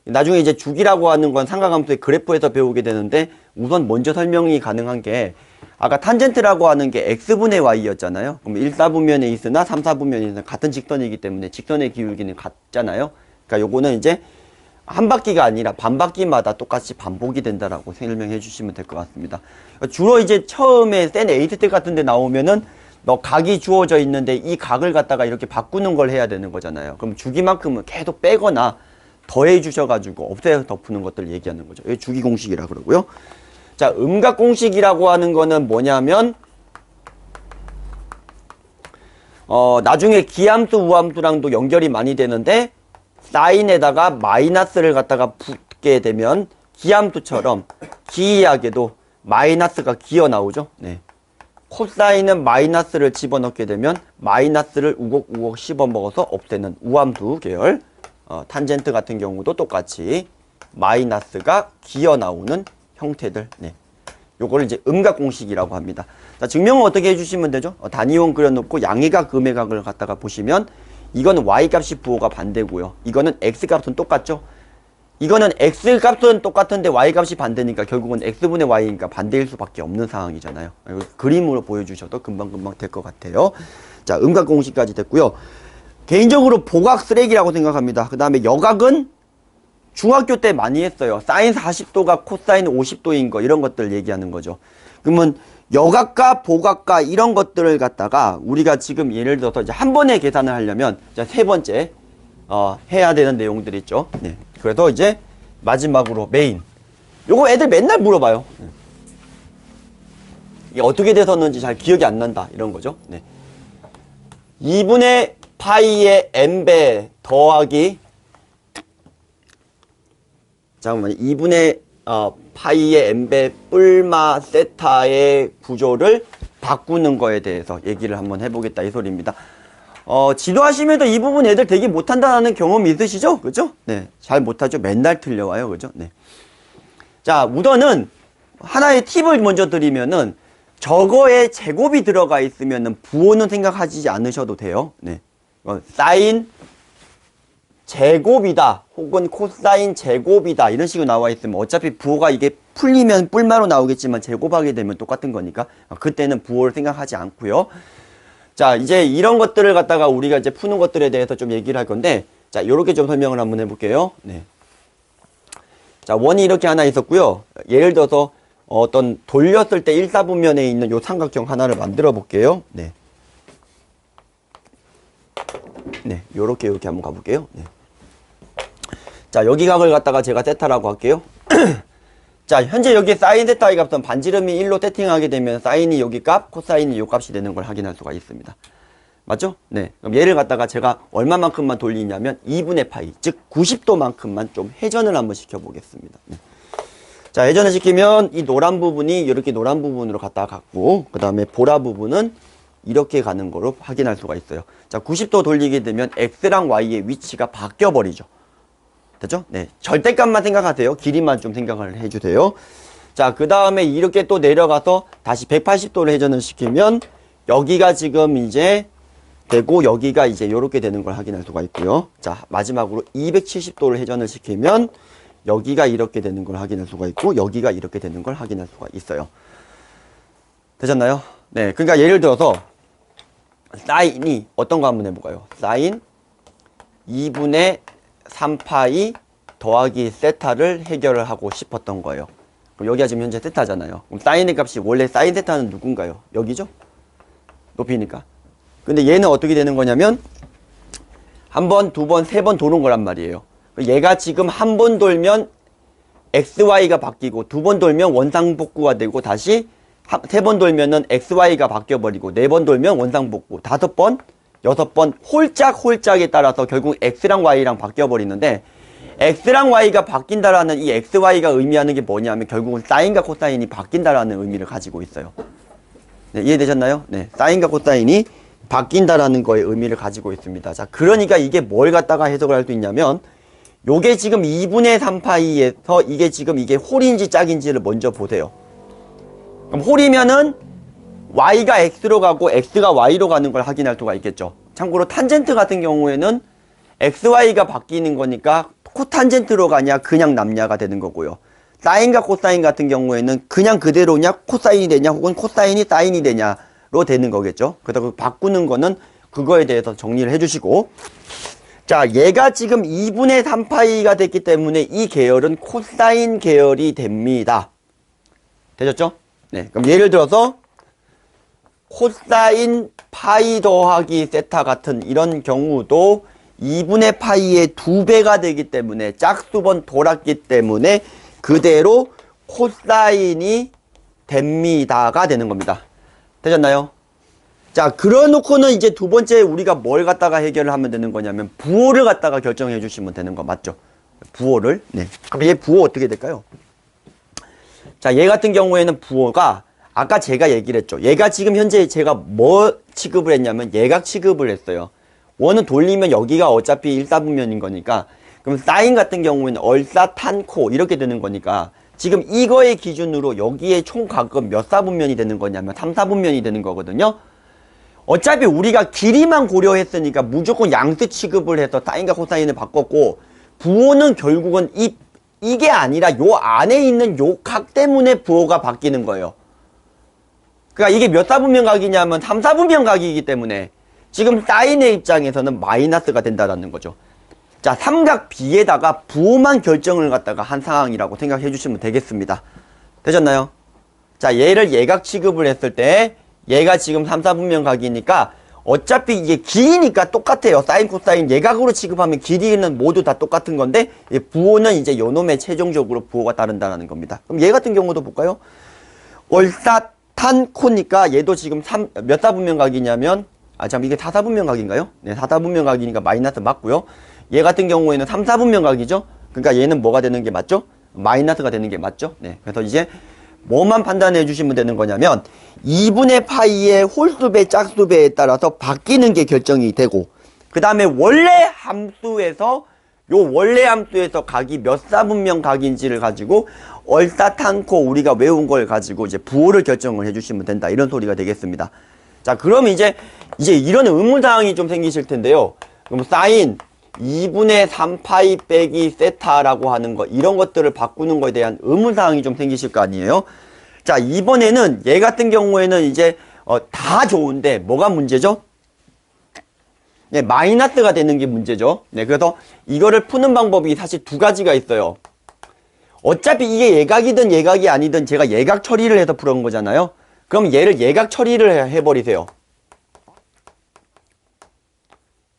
A: 나중에 이제 주기라고 하는 건 삼각함수의 그래프에서 배우게 되는데 우선 먼저 설명이 가능한 게 아까 탄젠트라고 하는 게 x분의 y였잖아요. 그럼 1, 4분면에 있으나 3, 4분면에 있으나 같은 직선이기 때문에 직선의 기울기는 같잖아요. 그러니까 요거는 이제 한 바퀴가 아니라 반 바퀴마다 똑같이 반복이 된다라고 설명해 주시면 될 것 같습니다. 주로 이제 처음에 센 에이트 같은 데 나오면은 각이 주어져 있는데 이 각을 갖다가 이렇게 바꾸는 걸 해야 되는 거잖아요. 그럼 주기만큼은 계속 빼거나 더해 주셔가지고 없애서 덮는 것들 얘기하는 거죠. 이게 주기 공식이라 그러고요. 자, 음각 공식이라고 하는 거는 뭐냐면 나중에 기함수 우함수랑도 연결이 많이 되는데 사인에다가 마이너스를 갖다가 붙게 되면 기함수처럼 기이하게도 마이너스가 기어 나오죠. 네. 코사인은 마이너스를 집어넣게 되면 마이너스를 우걱우걱 씹어먹어서 없애는 우함수 계열. 탄젠트 같은 경우도 똑같이 마이너스가 기어 나오는 형태들. 네. 요거를 이제 음각 공식이라고 합니다. 자, 증명은 어떻게 해주시면 되죠? 단위원 그려놓고 양의각, 음의각을 갖다가 보시면 이거는 y값이 부호가 반대고요. 이거는 x값은 똑같죠? 이거는 x값은 똑같은데 y값이 반대니까 결국은 x분의 y니까 반대일 수밖에 없는 상황이잖아요. 그림으로 보여주셔도 금방금방 될 것 같아요. 자, 음각 공식까지 됐고요. 개인적으로 보각 쓰레기라고 생각합니다. 그 다음에 여각은 중학교 때 많이 했어요. 사인 40도가 코사인 50도인 거 이런 것들 얘기하는 거죠. 그러면 여각과 보각과 이런 것들을 갖다가 우리가 지금 예를 들어서 이제 한 번에 계산을 하려면 세 번째 해야 되는 내용들이 있죠. 네. 그래서 이제 마지막으로 메인. 요거 애들 맨날 물어봐요. 이게 어떻게 돼서는지 잘 기억이 안 난다 이런 거죠. 네. 2분의 파이의 n배 더하기 잠깐만요. 2분의 파이의 n배 뿔마 세타의 구조를 바꾸는 거에 대해서 얘기를 한번 해보겠다 이 소리입니다. 지도하시면서 이 부분 애들 되게 못한다는 경험이 있으시죠? 그죠? 네. 잘 못하죠. 맨날 틀려와요. 그죠? 네. 자, 우선은 하나의 팁을 먼저 드리면은 저거에 제곱이 들어가 있으면은 부호는 생각하지 않으셔도 돼요. 네. 사인 제곱이다 혹은 코사인 제곱이다 이런 식으로 나와 있으면 어차피 부호가 이게 풀리면 뿔마로 나오겠지만 제곱하게 되면 똑같은 거니까 그때는 부호를 생각하지 않고요. 자, 이제 이런 것들을 갖다가 우리가 이제 푸는 것들에 대해서 좀 얘기를 할 건데, 자, 요렇게 좀 설명을 한번 해볼게요. 네. 자, 원이 이렇게 하나 있었고요. 예를 들어서 어떤 돌렸을 때 1, 4분면에 있는 요 삼각형 하나를 만들어 볼게요. 네. 네, 요렇게 한번 가볼게요. 네. 자, 여기 각을 갖다가 제가 세타라고 할게요. 자, 현재 여기 사인 세타의 값은 반지름이 1로 세팅하게 되면 사인이 여기 값, 코사인이 요 값이 되는 걸 확인할 수가 있습니다. 맞죠? 네. 그럼 얘를 갖다가 제가 얼마만큼만 돌리냐면 2분의 파이, 즉 90도만큼만 좀 회전을 한번 시켜보겠습니다. 네. 자, 회전을 시키면 이 노란 부분이 이렇게 노란 부분으로 갔다가 갔고, 그 다음에 보라 부분은 이렇게 가는 거로 확인할 수가 있어요. 자, 90도 돌리게 되면 x랑 y의 위치가 바뀌어 버리죠. 됐죠? 네. 절대값만 생각하세요. 길이만 좀 생각을 해주세요. 자, 그 다음에 이렇게 또 내려가서 다시 180도를 회전을 시키면 여기가 지금 이제 되고 여기가 이제 이렇게 되는 걸 확인할 수가 있고요. 자, 마지막으로 270도를 회전을 시키면 여기가 이렇게 되는 걸 확인할 수가 있고 여기가 이렇게 되는 걸 확인할 수가 있어요. 되셨나요? 네. 그러니까 예를 들어서 사인이 어떤 거 한번 해볼까요? 사인 2분의 3파이 더하기 세타를 해결을 하고 싶었던 거예요. 그럼 여기가 지금 현재 세타잖아요. 그럼 사인의 값이 원래 사인 세타는 누군가요? 여기죠? 높이니까. 근데 얘는 어떻게 되는 거냐면 한 번, 두 번, 세 번 도는 거란 말이에요. 얘가 지금 한 번 돌면 XY가 바뀌고 두 번 돌면 원상복구가 되고 다시 세 번 돌면은 XY가 바뀌어버리고 네 번 돌면 원상복구, 다섯 번, 여섯 번 홀짝홀짝에 따라서 결국 X랑 Y랑 바뀌어버리는데 X랑 Y가 바뀐다라는 이 XY가 의미하는 게 뭐냐면 결국은 사인과 코사인이 바뀐다라는 의미를 가지고 있어요. 네, 이해되셨나요? 네, 사인과 코사인이 바뀐다라는 거에 의미를 가지고 있습니다. 자, 그러니까 이게 뭘 갖다가 해석을 할 수 있냐면 요게 지금 2분의 3파이에서 이게 지금 이게 홀인지 짝인지를 먼저 보세요. 그럼 홀이면은 y가 x로 가고 x가 y로 가는 걸 확인할 수가 있겠죠. 참고로 탄젠트 같은 경우에는 xy가 바뀌는 거니까 코탄젠트로 가냐 그냥 남냐가 되는 거고요. 사인과 코사인 같은 경우에는 그냥 그대로냐 코사인이 되냐 혹은 코사인이 사인이 되냐로 되는 거겠죠. 그래서 바꾸는 거는 그거에 대해서 정리를 해주시고, 자, 얘가 지금 2분의 3파이가 됐기 때문에 이 계열은 코사인 계열이 됩니다. 되셨죠? 네. 그럼 예를 들어서 코사인 파이 더하기 세타 같은 이런 경우도 2분의 파이의 2배가 되기 때문에 짝수번 돌았기 때문에 그대로 코사인이 됩니다가 되는 겁니다. 되셨나요? 자, 그러놓고는 이제 두 번째 우리가 뭘 갖다가 해결을 하면 되는 거냐면 부호를 갖다가 결정해 주시면 되는 거 맞죠? 부호를. 네. 그럼 얘 부호 어떻게 될까요? 자, 얘 같은 경우에는 부호가 아까 제가 얘기를 했죠. 얘가 지금 현재 제가 뭐 취급을 했냐면 예각 취급을 했어요. 원은 돌리면 여기가 어차피 일사분면인 거니까 그럼 사인 같은 경우에는 얼사탄코 이렇게 되는 거니까 지금 이거의 기준으로 여기에 총각은 몇 사분면이 되는 거냐면 3사분면이 되는 거거든요. 어차피 우리가 길이만 고려했으니까 무조건 양수 취급을 해서 사인과 코사인을 바꿨고 부호는 결국은 이게 아니라 요 안에 있는 요 각 때문에 부호가 바뀌는 거예요. 그러니까 이게 몇 사분면 각이냐면 3사분면 각이기 때문에 지금 사인의 입장에서는 마이너스가 된다는 거죠. 자, 삼각 B에다가 부호만 결정을 갖다가 한 상황이라고 생각해 주시면 되겠습니다. 되셨나요? 자, 얘를 예각 취급을 했을 때 얘가 지금 3사분면 각이니까 어차피 이게 길이니까 똑같아요. 사인, 코사인 예각으로 취급하면 길이는 모두 다 똑같은 건데 부호는 이제 요놈의 최종적으로 부호가 따른다는 겁니다. 그럼 얘 같은 경우도 볼까요? 얼사탄코니까 얘도 지금 몇 사분면 각이냐면 참 이게 4사분면 각인가요? 네, 4사분면 각이니까 마이너스 맞고요. 얘 같은 경우에는 3사분면 각이죠. 그러니까 얘는 뭐가 되는 게 맞죠? 마이너스가 되는 게 맞죠? 네, 그래서 이제 뭐만 판단해 주시면 되는 거냐면 2분의 파이의 홀수배, 짝수배에 따라서 바뀌는 게 결정이 되고 그 다음에 원래 함수에서 각이 몇 사분면 각인지를 가지고 얼사탄코 우리가 외운 걸 가지고 이제 부호를 결정을 해주시면 된다 이런 소리가 되겠습니다. 자, 그럼 이제 이런 의문사항이 좀 생기실 텐데요. 그럼 사인 2분의 3파이 빼기 세타라고 하는 거 이런 것들을 바꾸는 거에 대한 의문사항이 좀 생기실 거 아니에요. 자, 이번에는 얘 같은 경우에는 이제 다 좋은데 뭐가 문제죠? 네, 마이너스가 되는 게 문제죠. 네, 그래서 이거를 푸는 방법이 사실 두 가지가 있어요. 어차피 이게 예각이든 예각이 아니든 제가 예각 처리를 해서 풀은 거잖아요. 그럼 얘를 예각 처리를 해버리세요.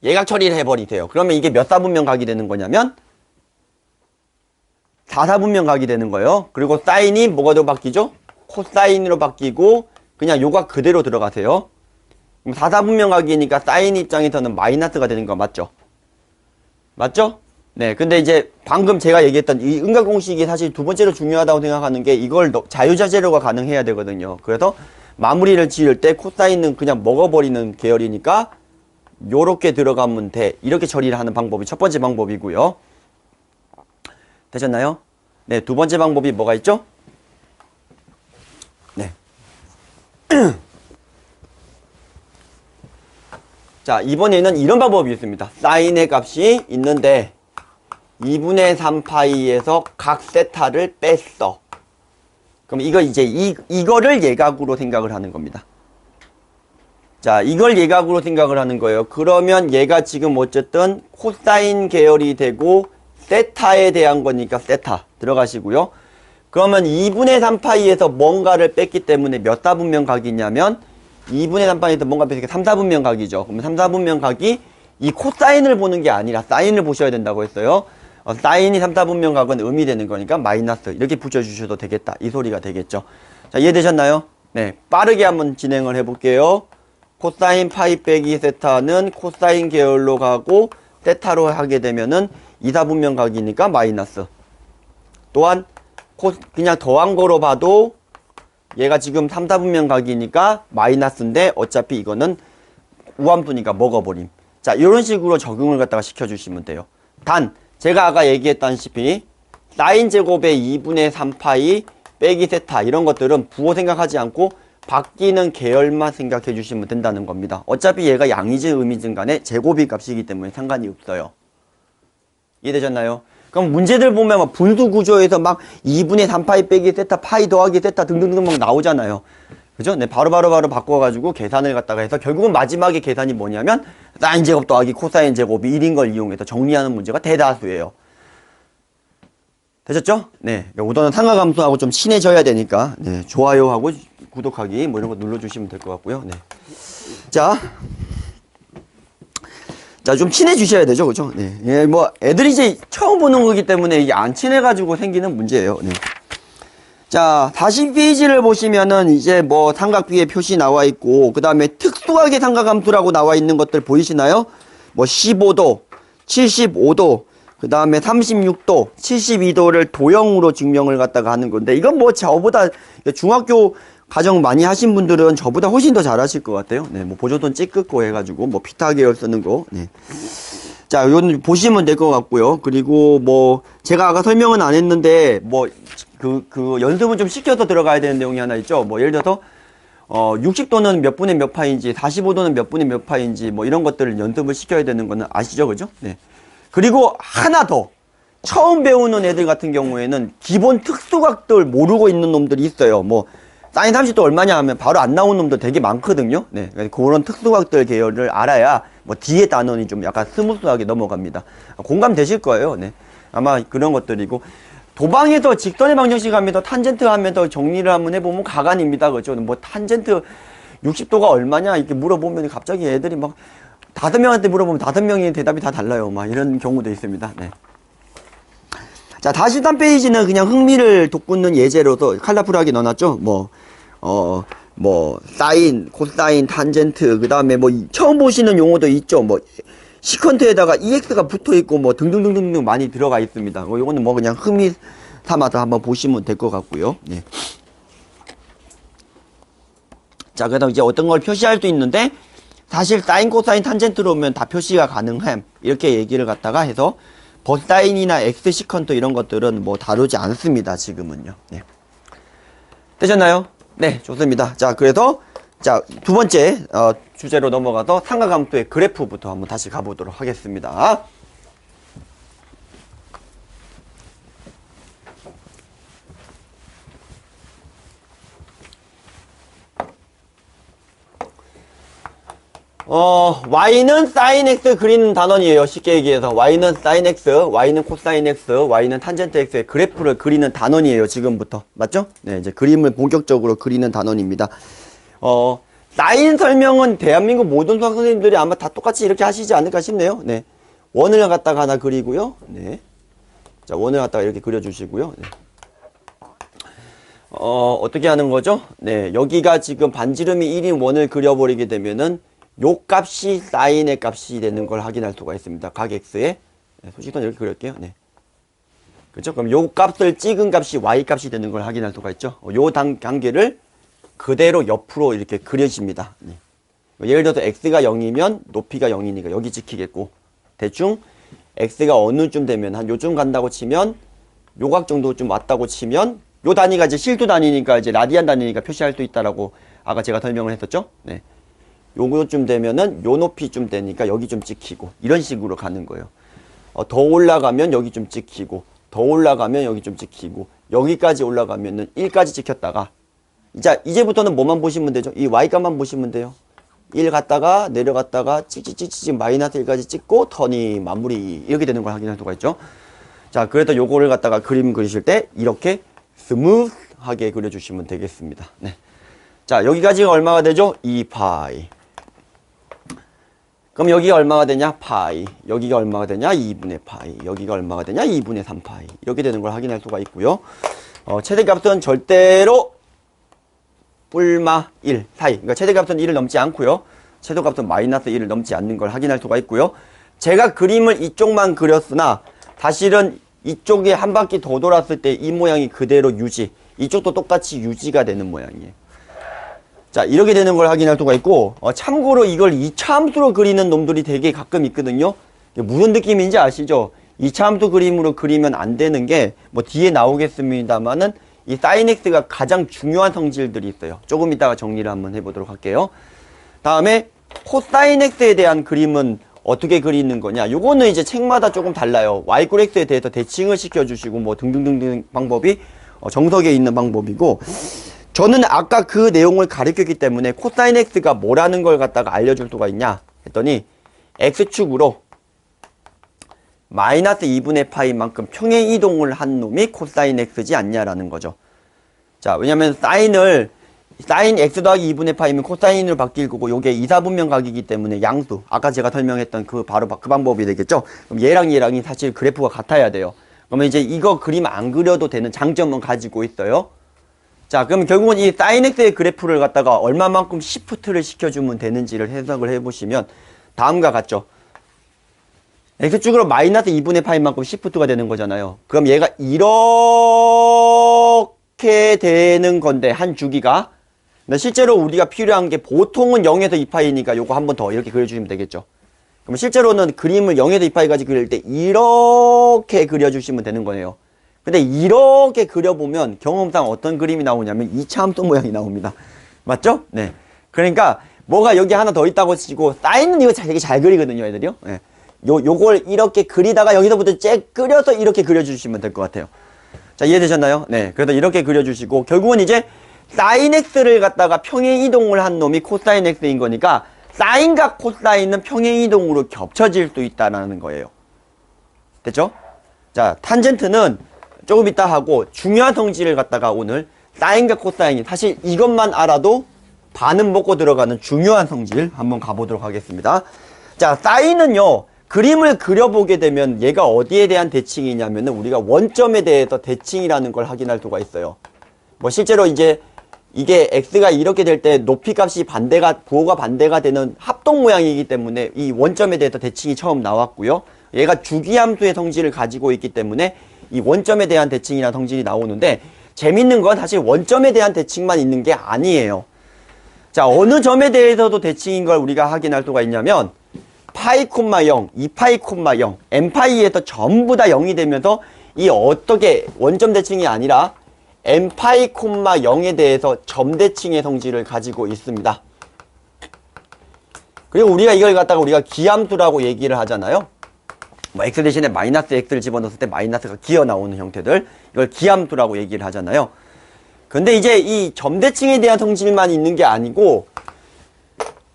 A: 예각 처리를 해버리세요. 그러면 이게 몇 사분면 각이 되는 거냐면 사사분면각이 되는 거예요. 그리고 사인이 뭐가 더 바뀌죠? 코사인으로 바뀌고 그냥 요각 그대로 들어가세요. 그럼 사사분면각이니까 사인 입장에서는 마이너스가 되는 거 맞죠? 맞죠? 네, 근데 이제 방금 제가 얘기했던 이 음각공식이 사실 두 번째로 중요하다고 생각하는 게 이걸 자유자재로가 가능해야 되거든요. 그래서 마무리를 지을 때 코사인은 그냥 먹어버리는 계열이니까 요렇게 들어가면 돼. 이렇게 처리를 하는 방법이 첫 번째 방법이고요. 되셨나요? 네, 두 번째 방법이 뭐가 있죠? 네. 자, 이번에는 이런 방법이 있습니다. 사인의 값이 있는데 2분의 3파이에서 각 세타를 뺐어. 그럼 이거 이제 이거를 예각으로 생각을 하는 겁니다. 자, 이걸 예각으로 생각을 하는 거예요. 그러면 얘가 지금 어쨌든 코사인 계열이 되고 세타에 대한 거니까 세타 들어가시고요. 그러면 2분의 3파이에서 뭔가를 뺐기 때문에 몇 사분면각이냐면 2분의 3파이에서 뭔가 뺐으니까 3사분면각이죠. 그럼 3사분면각이 이 코사인을 보는 게 아니라 사인을 보셔야 된다고 했어요. 사인이 3사분면각은 음이 되는 거니까 마이너스 이렇게 붙여주셔도 되겠다. 이 소리가 되겠죠. 자, 이해되셨나요? 네, 빠르게 한번 진행을 해볼게요. 코사인 파이 빼기 세타는 코사인 계열로 가고 세타로 하게 되면은 2사분면각이니까 마이너스. 또한 그냥 더한 거로 봐도 얘가 지금 3사분면각이니까 마이너스인데 어차피 이거는 우함수니까 먹어버림. 자, 이런 식으로 적용을 갖다가 시켜주시면 돼요. 단 제가 아까 얘기했다시피 사인 제곱의 2분의 3파이 빼기 세타 이런 것들은 부호 생각하지 않고 바뀌는 계열만 생각해 주시면 된다는 겁니다. 어차피 얘가 양이든 음이든 간에 제곱이 값이기 때문에 상관이 없어요. 이해되셨나요? 그럼 문제들 보면 막 분수 구조에서 막 2분의 3파이 빼기 세타 파이 더하기 세타 등등등 막 나오잖아요. 그죠? 네, 바로 바꿔가지고 계산을 갖다가 해서 결국은 마지막에 계산이 뭐냐면 사인 제곱 더하기 코사인 제곱이 1인 걸 이용해서 정리하는 문제가 대다수예요. 되셨죠? 네. 우선은 상하감수하고 좀 친해져야 되니까 네, 좋아요하고 구독하기 뭐 이런 거 눌러주시면 될 것 같고요. 네. 자, 좀 친해주셔야 되죠, 그죠? 네. 예, 뭐 애들이 이제 처음 보는 거기 때문에 이게 안 친해가지고 생기는 문제예요. 네. 자, 40페이지를 보시면은 이제 뭐 삼각비의 표시 나와 있고 그 다음에 특수하게 삼각함수라고 나와 있는 것들 보이시나요? 뭐 15도, 75도, 그 다음에 36도, 72도를 도형으로 증명을 갖다가 하는 건데 이건 뭐 저보다 중학교 과정 많이 하신 분들은 저보다 훨씬 더 잘하실 것 같아요. 네, 뭐 보조돈 찌끄고 해가지고 뭐 피타 계열 쓰는 거. 네. 자, 이건 보시면 될 것 같고요. 그리고 뭐 제가 아까 설명은 안 했는데 뭐 그 연습은 좀 시켜서 들어가야 되는 내용이 하나 있죠. 뭐 예를 들어서 60도는 몇 분의 몇 파인지 45도는 몇 분의 몇 파인지 뭐 이런 것들을 연습을 시켜야 되는 거는 아시죠, 그죠? 네. 그리고 하나 더 처음 배우는 애들 같은 경우에는 기본 특수각들 모르고 있는 놈들이 있어요. 뭐 사인 30도 얼마냐 하면 바로 안 나오는 놈들 되게 많거든요. 네, 그런 특수각들 계열을 알아야 뭐 뒤에 단원이 좀 약간 스무스하게 넘어갑니다. 공감되실 거예요. 네, 아마 그런 것들이고 도방에서 직선의 방정식 하면서 탄젠트 하면서 정리를 한번 해보면 가관입니다. 그죠? 뭐 탄젠트 60도가 얼마냐 이렇게 물어보면 갑자기 애들이 막 5명한테 물어보면 5명이 대답이 다 달라요. 막 이런 경우도 있습니다. 네. 자, 43페이지는 그냥 흥미를 돋구는 예제로서 컬러풀하게 넣어놨죠. 뭐 사인, 코사인, 탄젠트, 그 다음에 뭐 처음 보시는 용어도 있죠. 뭐 시컨트에다가 EX가 붙어 있고 뭐 등등등등 많이 들어가 있습니다. 요거는 뭐 그냥 흥미 삼아서 한번 보시면 될 것 같고요. 네. 자, 그다음 이제 어떤 걸 표시할 수 있는데 사실 사인, 코사인, 탄젠트로 오면 다 표시가 가능함 이렇게 얘기를 갖다가 해서 버사인이나 X 시컨트 이런 것들은 뭐 다루지 않습니다. 지금은요. 네. 되셨나요? 네, 좋습니다. 자, 그래서 자, 두 번째 주제로 넘어가서 삼각함수의 그래프부터 한번 다시 가보도록 하겠습니다. y는 sin x 그리는 단원이에요. 쉽게 얘기해서 y는 sin x, y는 코사인 x, y는 탄젠트 x의 그래프를 그리는 단원이에요. 지금부터. 맞죠? 네, 이제 그림을 본격적으로 그리는 단원입니다. 사인 설명은 대한민국 모든 수학 선생님들이 아마 다 똑같이 이렇게 하시지 않을까 싶네요. 네. 원을 갖다가 하나 그리고요. 네. 자, 원을 갖다가 이렇게 그려주시고요. 네. 어떻게 하는 거죠? 네, 여기가 지금 반지름이 1인 원을 그려버리게 되면은 요 값이 사인의 값이 되는 걸 확인할 수가 있습니다. 각 x에. 네, 소식선 이렇게 그릴게요. 네. 그렇죠? 그럼 요 값을 찍은 값이 y 값이 되는 걸 확인할 수가 있죠. 요 관계를 그대로 옆으로 이렇게 그려집니다. 네. 예를 들어서 x가 0이면 높이가 0이니까 여기 찍히겠고, 대충 x가 어느쯤 되면 한 요쯤 간다고 치면 요각 정도쯤 왔다고 치면 요 단위가 이제 실두 단위니까 이제 라디안 단위니까 표시할 수 있다라고 아까 제가 설명을 했었죠. 네. 요거쯤 되면은 요 높이쯤 되니까 여기 좀 찍히고 이런 식으로 가는 거예요. 더 올라가면 여기 좀 찍히고 더 올라가면 여기 좀 찍히고 여기까지 올라가면은 1까지 찍혔다가 이제부터는 뭐만 보시면 되죠? 이 y값만 보시면 돼요. 1 갔다가 내려갔다가 찍찍찍찍 마이너스 1까지 찍고 턴이 마무리 이렇게 되는 걸 확인할 수가 있죠. 자, 그래서 요거를 갖다가 그림 그리실 때 이렇게 스무스하게 그려주시면 되겠습니다. 네. 자, 여기까지가 얼마가 되죠? 2파이. 그럼 여기가 얼마가 되냐? 파이. 여기가 얼마가 되냐? 2분의 파이. 여기가 얼마가 되냐? 2분의 3파이. 이렇게 되는 걸 확인할 수가 있고요. 최대값은 절대로 뿔마 1 사이. 그러니까 최대값은 1을 넘지 않고요. 최소값은 마이너스 1을 넘지 않는 걸 확인할 수가 있고요. 제가 그림을 이쪽만 그렸으나 사실은 이쪽에 한 바퀴 더 돌았을 때 이 모양이 그대로 유지. 이쪽도 똑같이 유지가 되는 모양이에요. 자, 이렇게 되는 걸 확인할 수가 있고, 참고로 이걸 2차 함수로 그리는 놈들이 되게 가끔 있거든요. 무슨 느낌인지 아시죠? 2차 함수 그림으로 그리면 안 되는 게, 뭐 뒤에 나오겠습니다만은, 이 sin x가 가장 중요한 성질들이 있어요. 조금 이따가 정리를 한번 해보도록 할게요. 다음에, 코사인 x에 대한 그림은 어떻게 그리는 거냐? 요거는 이제 책마다 조금 달라요. y 꼴 x에 대해서 대칭을 시켜주시고, 뭐 등등등등 방법이 정석에 있는 방법이고, 저는 아까 그 내용을 가르쳤기 때문에 코사인 x가 뭐라는 걸 갖다가 알려줄 수가 있냐 했더니 x축으로 마이너스 2분의 파이만큼 평행 이동을 한 놈이 코사인 x지 않냐라는 거죠. 자, 왜냐면 사인 x 더하기 2분의 파이면 코사인으로 바뀔 거고 요게 이사분면각이기 때문에 양수, 아까 제가 설명했던 그 바로 그 방법이 되겠죠. 그럼 얘랑이 사실 그래프가 같아야 돼요. 그러면 이제 이거 그림 안 그려도 되는 장점은 가지고 있어요. 자, 그럼 결국은 이 sin x의 그래프를 갖다가 얼마만큼 시프트를 시켜주면 되는지를 해석을 해보시면 다음과 같죠. x축으로 마이너스 2분의 파이만큼 시프트가 되는 거잖아요. 그럼 얘가 이렇게 되는 건데 한 주기가 실제로 우리가 필요한 게 보통은 0에서 2파이니까 요거 한 번 더 이렇게 그려주시면 되겠죠. 그럼 실제로는 그림을 0에서 2파이까지 그릴 때 이렇게 그려주시면 되는 거네요. 근데 이렇게 그려보면 경험상 어떤 그림이 나오냐면 2차 함수 모양이 나옵니다. 맞죠? 네. 그러니까 뭐가 여기 하나 더 있다고 치고 사인은 이거 되게 잘 그리거든요, 애들이요. 네. 요걸 이렇게 그리다가 여기서부터 쬐 끓여서 이렇게 그려주시면 될 것 같아요. 자, 이해되셨나요? 네. 그래서 이렇게 그려주시고 결국은 이제 사인 x를 갖다가 평행 이동을 한 놈이 코사인 x인 거니까 사인과 코사인은 평행 이동으로 겹쳐질 수 있다는 거예요. 됐죠? 자, 탄젠트는 조금 이따 하고 중요한 성질을 갖다가 오늘 사인과 코사인이 사실 이것만 알아도 반은 먹고 들어가는 중요한 성질 한번 가보도록 하겠습니다. 자, 사인은요 그림을 그려보게 되면 얘가 어디에 대한 대칭이냐면은 우리가 원점에 대해서 대칭이라는 걸 확인할 수가 있어요. 뭐 실제로 이제 이게 x가 이렇게 될 때 높이 값이 부호가 반대가 되는 합동 모양이기 때문에 이 원점에 대해서 대칭이 처음 나왔고요. 얘가 주기함수의 성질을 가지고 있기 때문에 이 원점에 대한 대칭이라는 성질이 나오는데 재밌는 건 사실 원점에 대한 대칭만 있는 게 아니에요. 자, 어느 점에 대해서도 대칭인 걸 우리가 확인할 수가 있냐면 파이, 0, 2파이, 0, n파이에서 전부 다 0이 되면서 이 어떻게 원점 대칭이 아니라 n파이, 0에 대해서 점 대칭의 성질을 가지고 있습니다. 그리고 우리가 이걸 갖다가 우리가 기함수라고 얘기를 하잖아요. 뭐 x 대신에 마이너스 x를 집어넣었을 때 마이너스가 기어 나오는 형태들, 이걸 기함수라고 얘기를 하잖아요. 근데 이제 이 점대칭에 대한 성질만 있는 게 아니고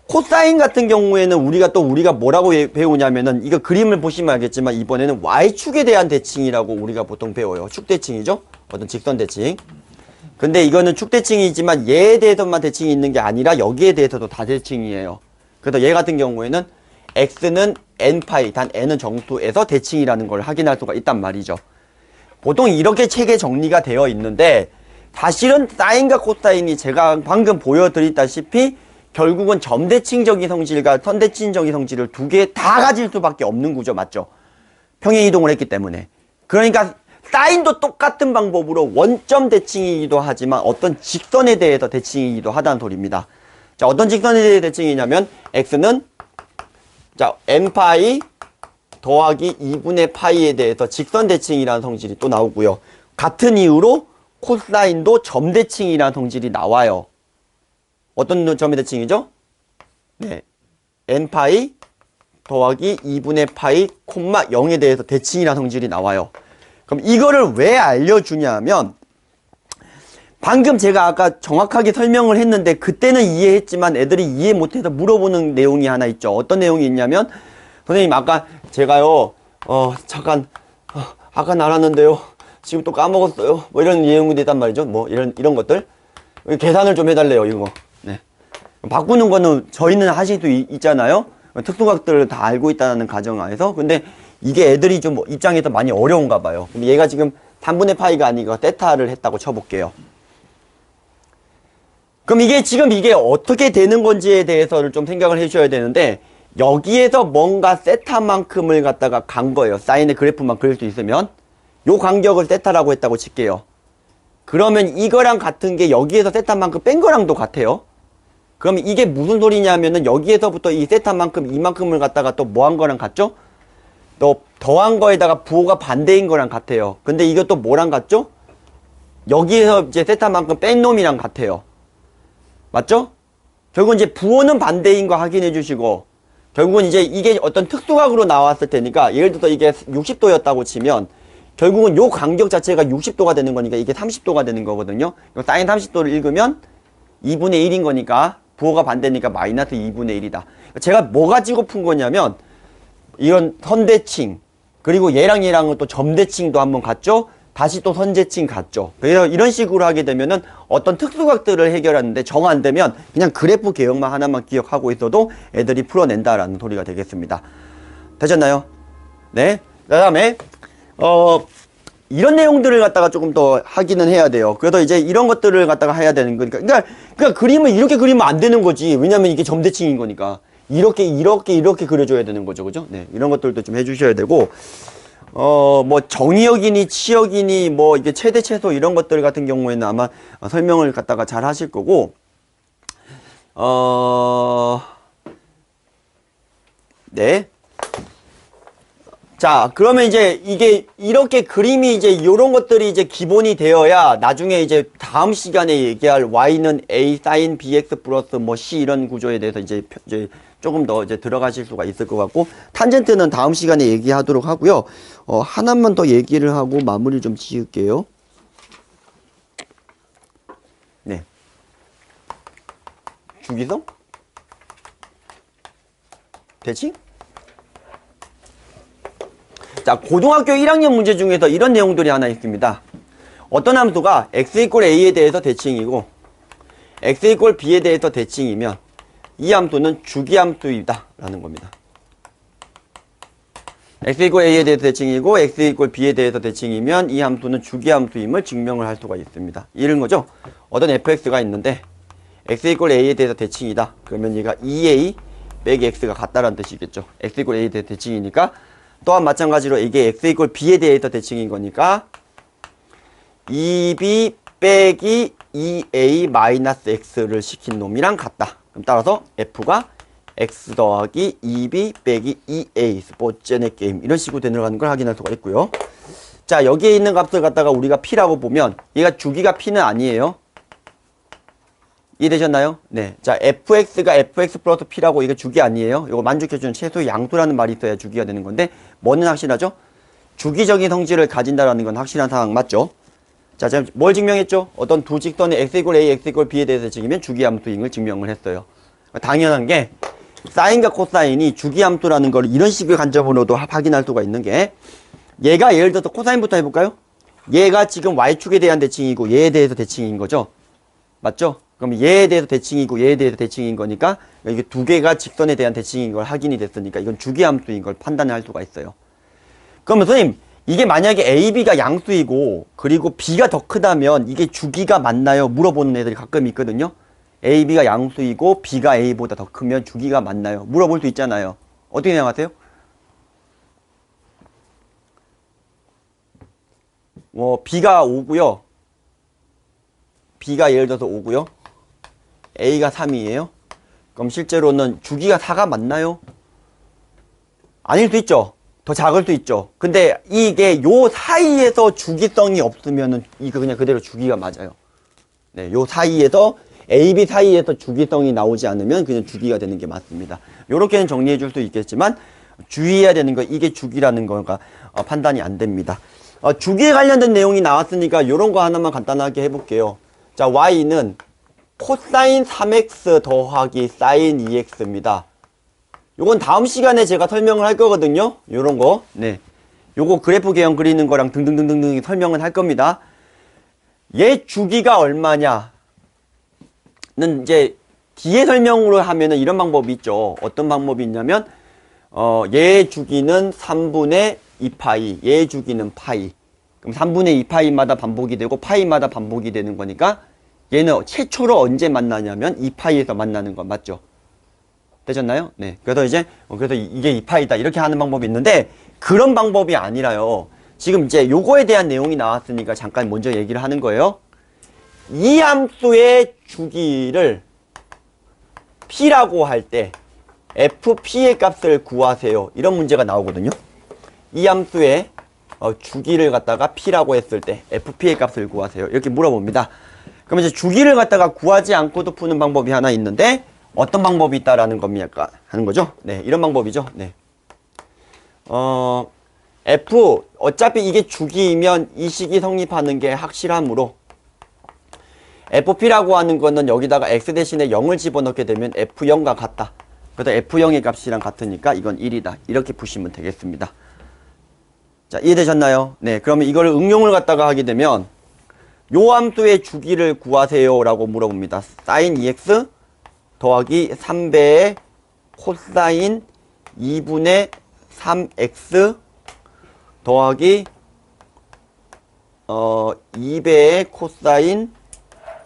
A: 코사인 같은 경우에는 우리가 뭐라고 배우냐면은 이거 그림을 보시면 알겠지만 이번에는 y축에 대한 대칭이라고 우리가 보통 배워요. 축대칭이죠. 어떤 직선 대칭. 근데 이거는 축대칭이지만 얘에 대해서만 대칭이 있는 게 아니라 여기에 대해서도 다 대칭이에요. 그래서 얘 같은 경우에는 x는 n파이, 단 n은 정수에서 대칭이라는 걸 확인할 수가 있단 말이죠. 보통 이렇게 책에 정리가 되어 있는데 사실은 사인과 코사인이 제가 방금 보여드렸다시피 결국은 점대칭적인 성질과 선대칭적인 성질을 두 개 다 가질 수밖에 없는 구조 맞죠? 평행이동을 했기 때문에. 그러니까 사인도 똑같은 방법으로 원점 대칭이기도 하지만 어떤 직선에 대해서 대칭이기도 하다는 소리입니다. 자, 어떤 직선에 대해 대칭이냐면 x는 자 n파이 더하기 2분의 파이에 대해서 직선 대칭이라는 성질이 또 나오고요. 같은 이유로 코사인도 점대칭이라는 성질이 나와요. 어떤 점의 대칭이죠? 네, n파이 더하기 2분의 파이 콤마 0에 대해서 대칭이라는 성질이 나와요. 그럼 이거를 왜 알려주냐면 방금 제가 아까 정확하게 설명을 했는데 그때는 이해했지만 애들이 이해 못해서 물어보는 내용이 하나 있죠. 어떤 내용이 있냐면 선생님 아까 제가요 잠깐 아까 알았는데요 지금 또 까먹었어요 뭐 이런 내용이 있단 말이죠. 뭐 이런 것들 계산을 좀 해달래요. 이거 네. 바꾸는 거는 저희는 하실 수 있잖아요. 특수각들을 다 알고 있다는 가정 안에서. 근데 이게 애들이 좀 입장에서 많이 어려운가 봐요. 그럼 얘가 지금 3분의 파이가 아니고 세타를 했다고 쳐볼게요. 그럼 이게 지금 이게 어떻게 되는 건지에 대해서를 좀 생각을 해주셔야 되는데 여기에서 뭔가 세타만큼을 갖다가 간 거예요. 사인의 그래프만 그릴 수 있으면 요 간격을 세타라고 했다고 칠게요. 그러면 이거랑 같은 게 여기에서 세타만큼 뺀 거랑도 같아요. 그러면 이게 무슨 소리냐면은 여기에서부터 이 세타만큼 이만큼을 갖다가 또 뭐 한 거랑 같죠? 또 더한 거에다가 부호가 반대인 거랑 같아요. 근데 이것도 뭐랑 같죠? 여기에서 이제 세타만큼 뺀 놈이랑 같아요. 맞죠? 결국은 이제 부호는 반대인 거 확인해 주시고 결국은 이제 이게 어떤 특수각으로 나왔을 테니까 예를 들어서 이게 60도였다고 치면 결국은 요 간격 자체가 60도가 되는 거니까 이게 30도가 되는 거거든요. 사인 30도를 읽으면 2분의 1인 거니까 부호가 반대니까 마이너스 2분의 1이다. 제가 뭐 가지고 푼 거냐면 이런 선대칭 그리고 얘랑은 또 점대칭도 한번 갔죠. 다시 또 선대칭 갔죠. 그래서 이런 식으로 하게 되면은 어떤 특수각들을 해결하는데 정 안 되면 그냥 그래프 개혁만 하나만 기억하고 있어도 애들이 풀어낸다라는 소리가 되겠습니다. 되셨나요? 네. 그다음에 이런 내용들을 갖다가 조금 더 하기는 해야 돼요. 그래서 이제 이런 것들을 갖다가 해야 되는 거니까. 그러니까 그림을 이렇게 그리면 안 되는 거지. 왜냐면 이게 점대칭인 거니까. 이렇게 그려줘야 되는 거죠. 그죠? 네. 이런 것들도 좀 해주셔야 되고, 뭐, 정의역이니, 치역이니, 뭐, 이게 최대, 최소 이런 것들 같은 경우에는 아마 설명을 갖다가 잘 하실 거고, 네. 자, 그러면 이제 이게 이렇게 그림이 이제 요런 것들이 이제 기본이 되어야 나중에 이제 다음 시간에 얘기할 y는 a sin bx 플러스 뭐 c 이런 구조에 대해서 이제 조금 더 이제 들어가실 수가 있을 것 같고 탄젠트는 다음 시간에 얘기하도록 하고요. 하나만 더 얘기를 하고 마무리 좀 지을게요. 네. 주기성? 대칭? 자, 고등학교 1학년 문제 중에서 이런 내용들이 하나 있습니다. 어떤 함수가 x 이퀄 a에 대해서 대칭이고 x 이퀄 b에 대해서 대칭이면 이 함수는 주기함수이다 라는 겁니다. x 이퀄 a에 대해서 대칭이고 x 이퀄 b에 대해서 대칭이면 이 함수는 주기함수임을 증명을 할 수가 있습니다. 이런 거죠. 어떤 fx가 있는데 x 이퀄 a에 대해서 대칭이다. 그러면 얘가 2a 빼기 x가 같다라는 뜻이겠죠. x 이퀄 a에 대해서 대칭이니까 또한 마찬가지로 이게 x 이퀄 b에 대해서 대칭인 거니까 2b 빼기 2a 마이너스 x를 시킨 놈이랑 같다. 그럼 따라서 f가 x 더하기 2b 빼기 2a 스포츠제네 게임 이런 식으로 되는 걸 확인할 수가 있고요. 자, 여기에 있는 값을 갖다가 우리가 p라고 보면 얘가 주기가 p는 아니에요. 이해되셨나요? 네. 자, fx가 fx 플러스 p라고 이게 주기 아니에요. 이거 만족해주는 최소의 양수라는 말이 있어야 주기가 되는 건데 뭐는 확실하죠? 주기적인 성질을 가진다라는 건 확실한 사항 맞죠? 자, 지금 뭘 증명했죠? 어떤 두 직선의 x 이퀄 a, x 이퀄 b에 대해서 지금은 주기함수임을 증명을 했어요. 당연한 게 사인과 코사인이 주기함수라는 걸 이런 식의 관점으로도 확인할 수가 있는 게 얘가 예를 들어서 코사인부터 해볼까요? 얘가 지금 y축에 대한 대칭이고 얘에 대해서 대칭인 거죠. 맞죠? 그럼 얘에 대해서 대칭이고 얘에 대해서 대칭인 거니까 이게 두 개가 직선에 대한 대칭인 걸 확인이 됐으니까 이건 주기함수인 걸 판단할 수가 있어요. 그러면 선생님 이게 만약에 A, B가 양수이고 그리고 B가 더 크다면 이게 주기가 맞나요? 물어보는 애들이 가끔 있거든요. A, B가 양수이고 B가 A보다 더 크면 주기가 맞나요? 물어볼 수 있잖아요. 어떻게 생각하세요? B가 5고요. B가 예를 들어서 5고요. A가 3이에요. 그럼 실제로는 주기가 4가 맞나요? 아닐 수 있죠. 더 작을 수 있죠. 근데 이게 요 사이에서 주기성이 없으면은 이거 그냥 그대로 주기가 맞아요. 네, 요 사이에서 A, B 사이에서 주기성이 나오지 않으면 그냥 주기가 되는 게 맞습니다. 요렇게는 정리해 줄 수 있겠지만 주의해야 되는 거 이게 주기라는 거가 판단이 안 됩니다. 주기에 관련된 내용이 나왔으니까 요런 거 하나만 간단하게 해볼게요. 자, Y는 코사인 3x 더하기 사인 2x입니다. 요건 다음 시간에 제가 설명을 할 거거든요. 요런 거. 네. 요거 그래프 개형 그리는 거랑 등등등등등 설명을 할 겁니다. 얘 주기가 얼마냐는 이제 뒤에 설명으로 하면은 이런 방법이 있죠. 어떤 방법이 있냐면, 얘 주기는 3분의 2파이, 얘 주기는 파이. 그럼 3분의 2파이마다 반복이 되고 파이마다 반복이 되는 거니까 얘는 최초로 언제 만나냐면 2파이에서 만나는 거 맞죠? 되셨나요? 네. 그래서 이게 2파이다. 이렇게 하는 방법이 있는데, 그런 방법이 아니라요. 지금 이제 요거에 대한 내용이 나왔으니까 잠깐 먼저 얘기를 하는 거예요. 이 함수의 주기를 P라고 할 때, FP의 값을 구하세요. 이런 문제가 나오거든요. 이 함수의 주기를 갖다가 P라고 했을 때, FP의 값을 구하세요. 이렇게 물어봅니다. 그럼 이제 주기를 갖다가 구하지 않고도 푸는 방법이 하나 있는데, 어떤 방법이 있다라는 겁니까? 하는 거죠? 네, 이런 방법이죠. 네. F, 어차피 이게 주기이면 이 식이 성립하는 게 확실하므로, FP라고 하는 거는 여기다가 X 대신에 0을 집어넣게 되면 F0과 같다. 그래서 F0의 값이랑 같으니까 이건 1이다. 이렇게 푸시면 되겠습니다. 자, 이해되셨나요? 네, 그러면 이걸 응용을 갖다가 하게 되면, 요 함수의 주기를 구하세요 라고 물어봅니다. sin 2x 더하기 3배의 코사인 2분의 3x 더하기 2배의 코사인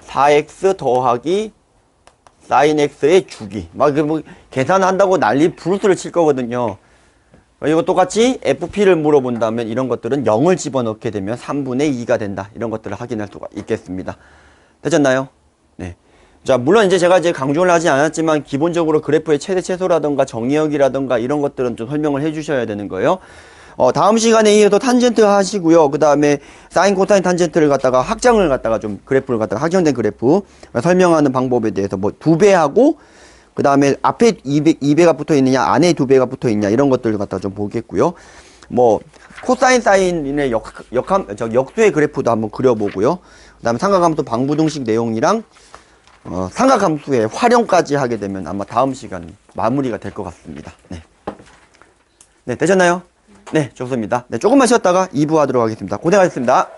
A: 4x 더하기 사인 x의 주기. 막 뭐 계산한다고 난리 부르스를 칠 거거든요. 이거 똑같이 FP를 물어본다면 이런 것들은 0을 집어넣게 되면 3분의 2가 된다. 이런 것들을 확인할 수가 있겠습니다. 되셨나요? 네. 자, 물론 이제 제가 강조를 하지 않았지만 기본적으로 그래프의 최대 최소라든가 정의역이라든가 이런 것들은 좀 설명을 해 주셔야 되는 거예요. 다음 시간에 이어서 탄젠트 하시고요. 그 다음에 사인, 코사인, 탄젠트를 갖다가 확장을 갖다가 좀 그래프를 갖다가 확정된 그래프 설명하는 방법에 대해서 뭐 2배하고 그 다음에 앞에 2배가 붙어 있느냐, 안에 2배가 붙어 있냐, 이런 것들을 갖다가 좀 보겠고요. 뭐, 코사인, 사인의 역수의 그래프도 한번 그려보고요. 그 다음에 삼각함수 방부등식 내용이랑, 삼각함수의 활용까지 하게 되면 아마 다음 시간 마무리가 될 것 같습니다. 네. 네, 되셨나요? 네, 좋습니다. 네, 조금만 쉬었다가 2부 하도록 하겠습니다. 고생하셨습니다.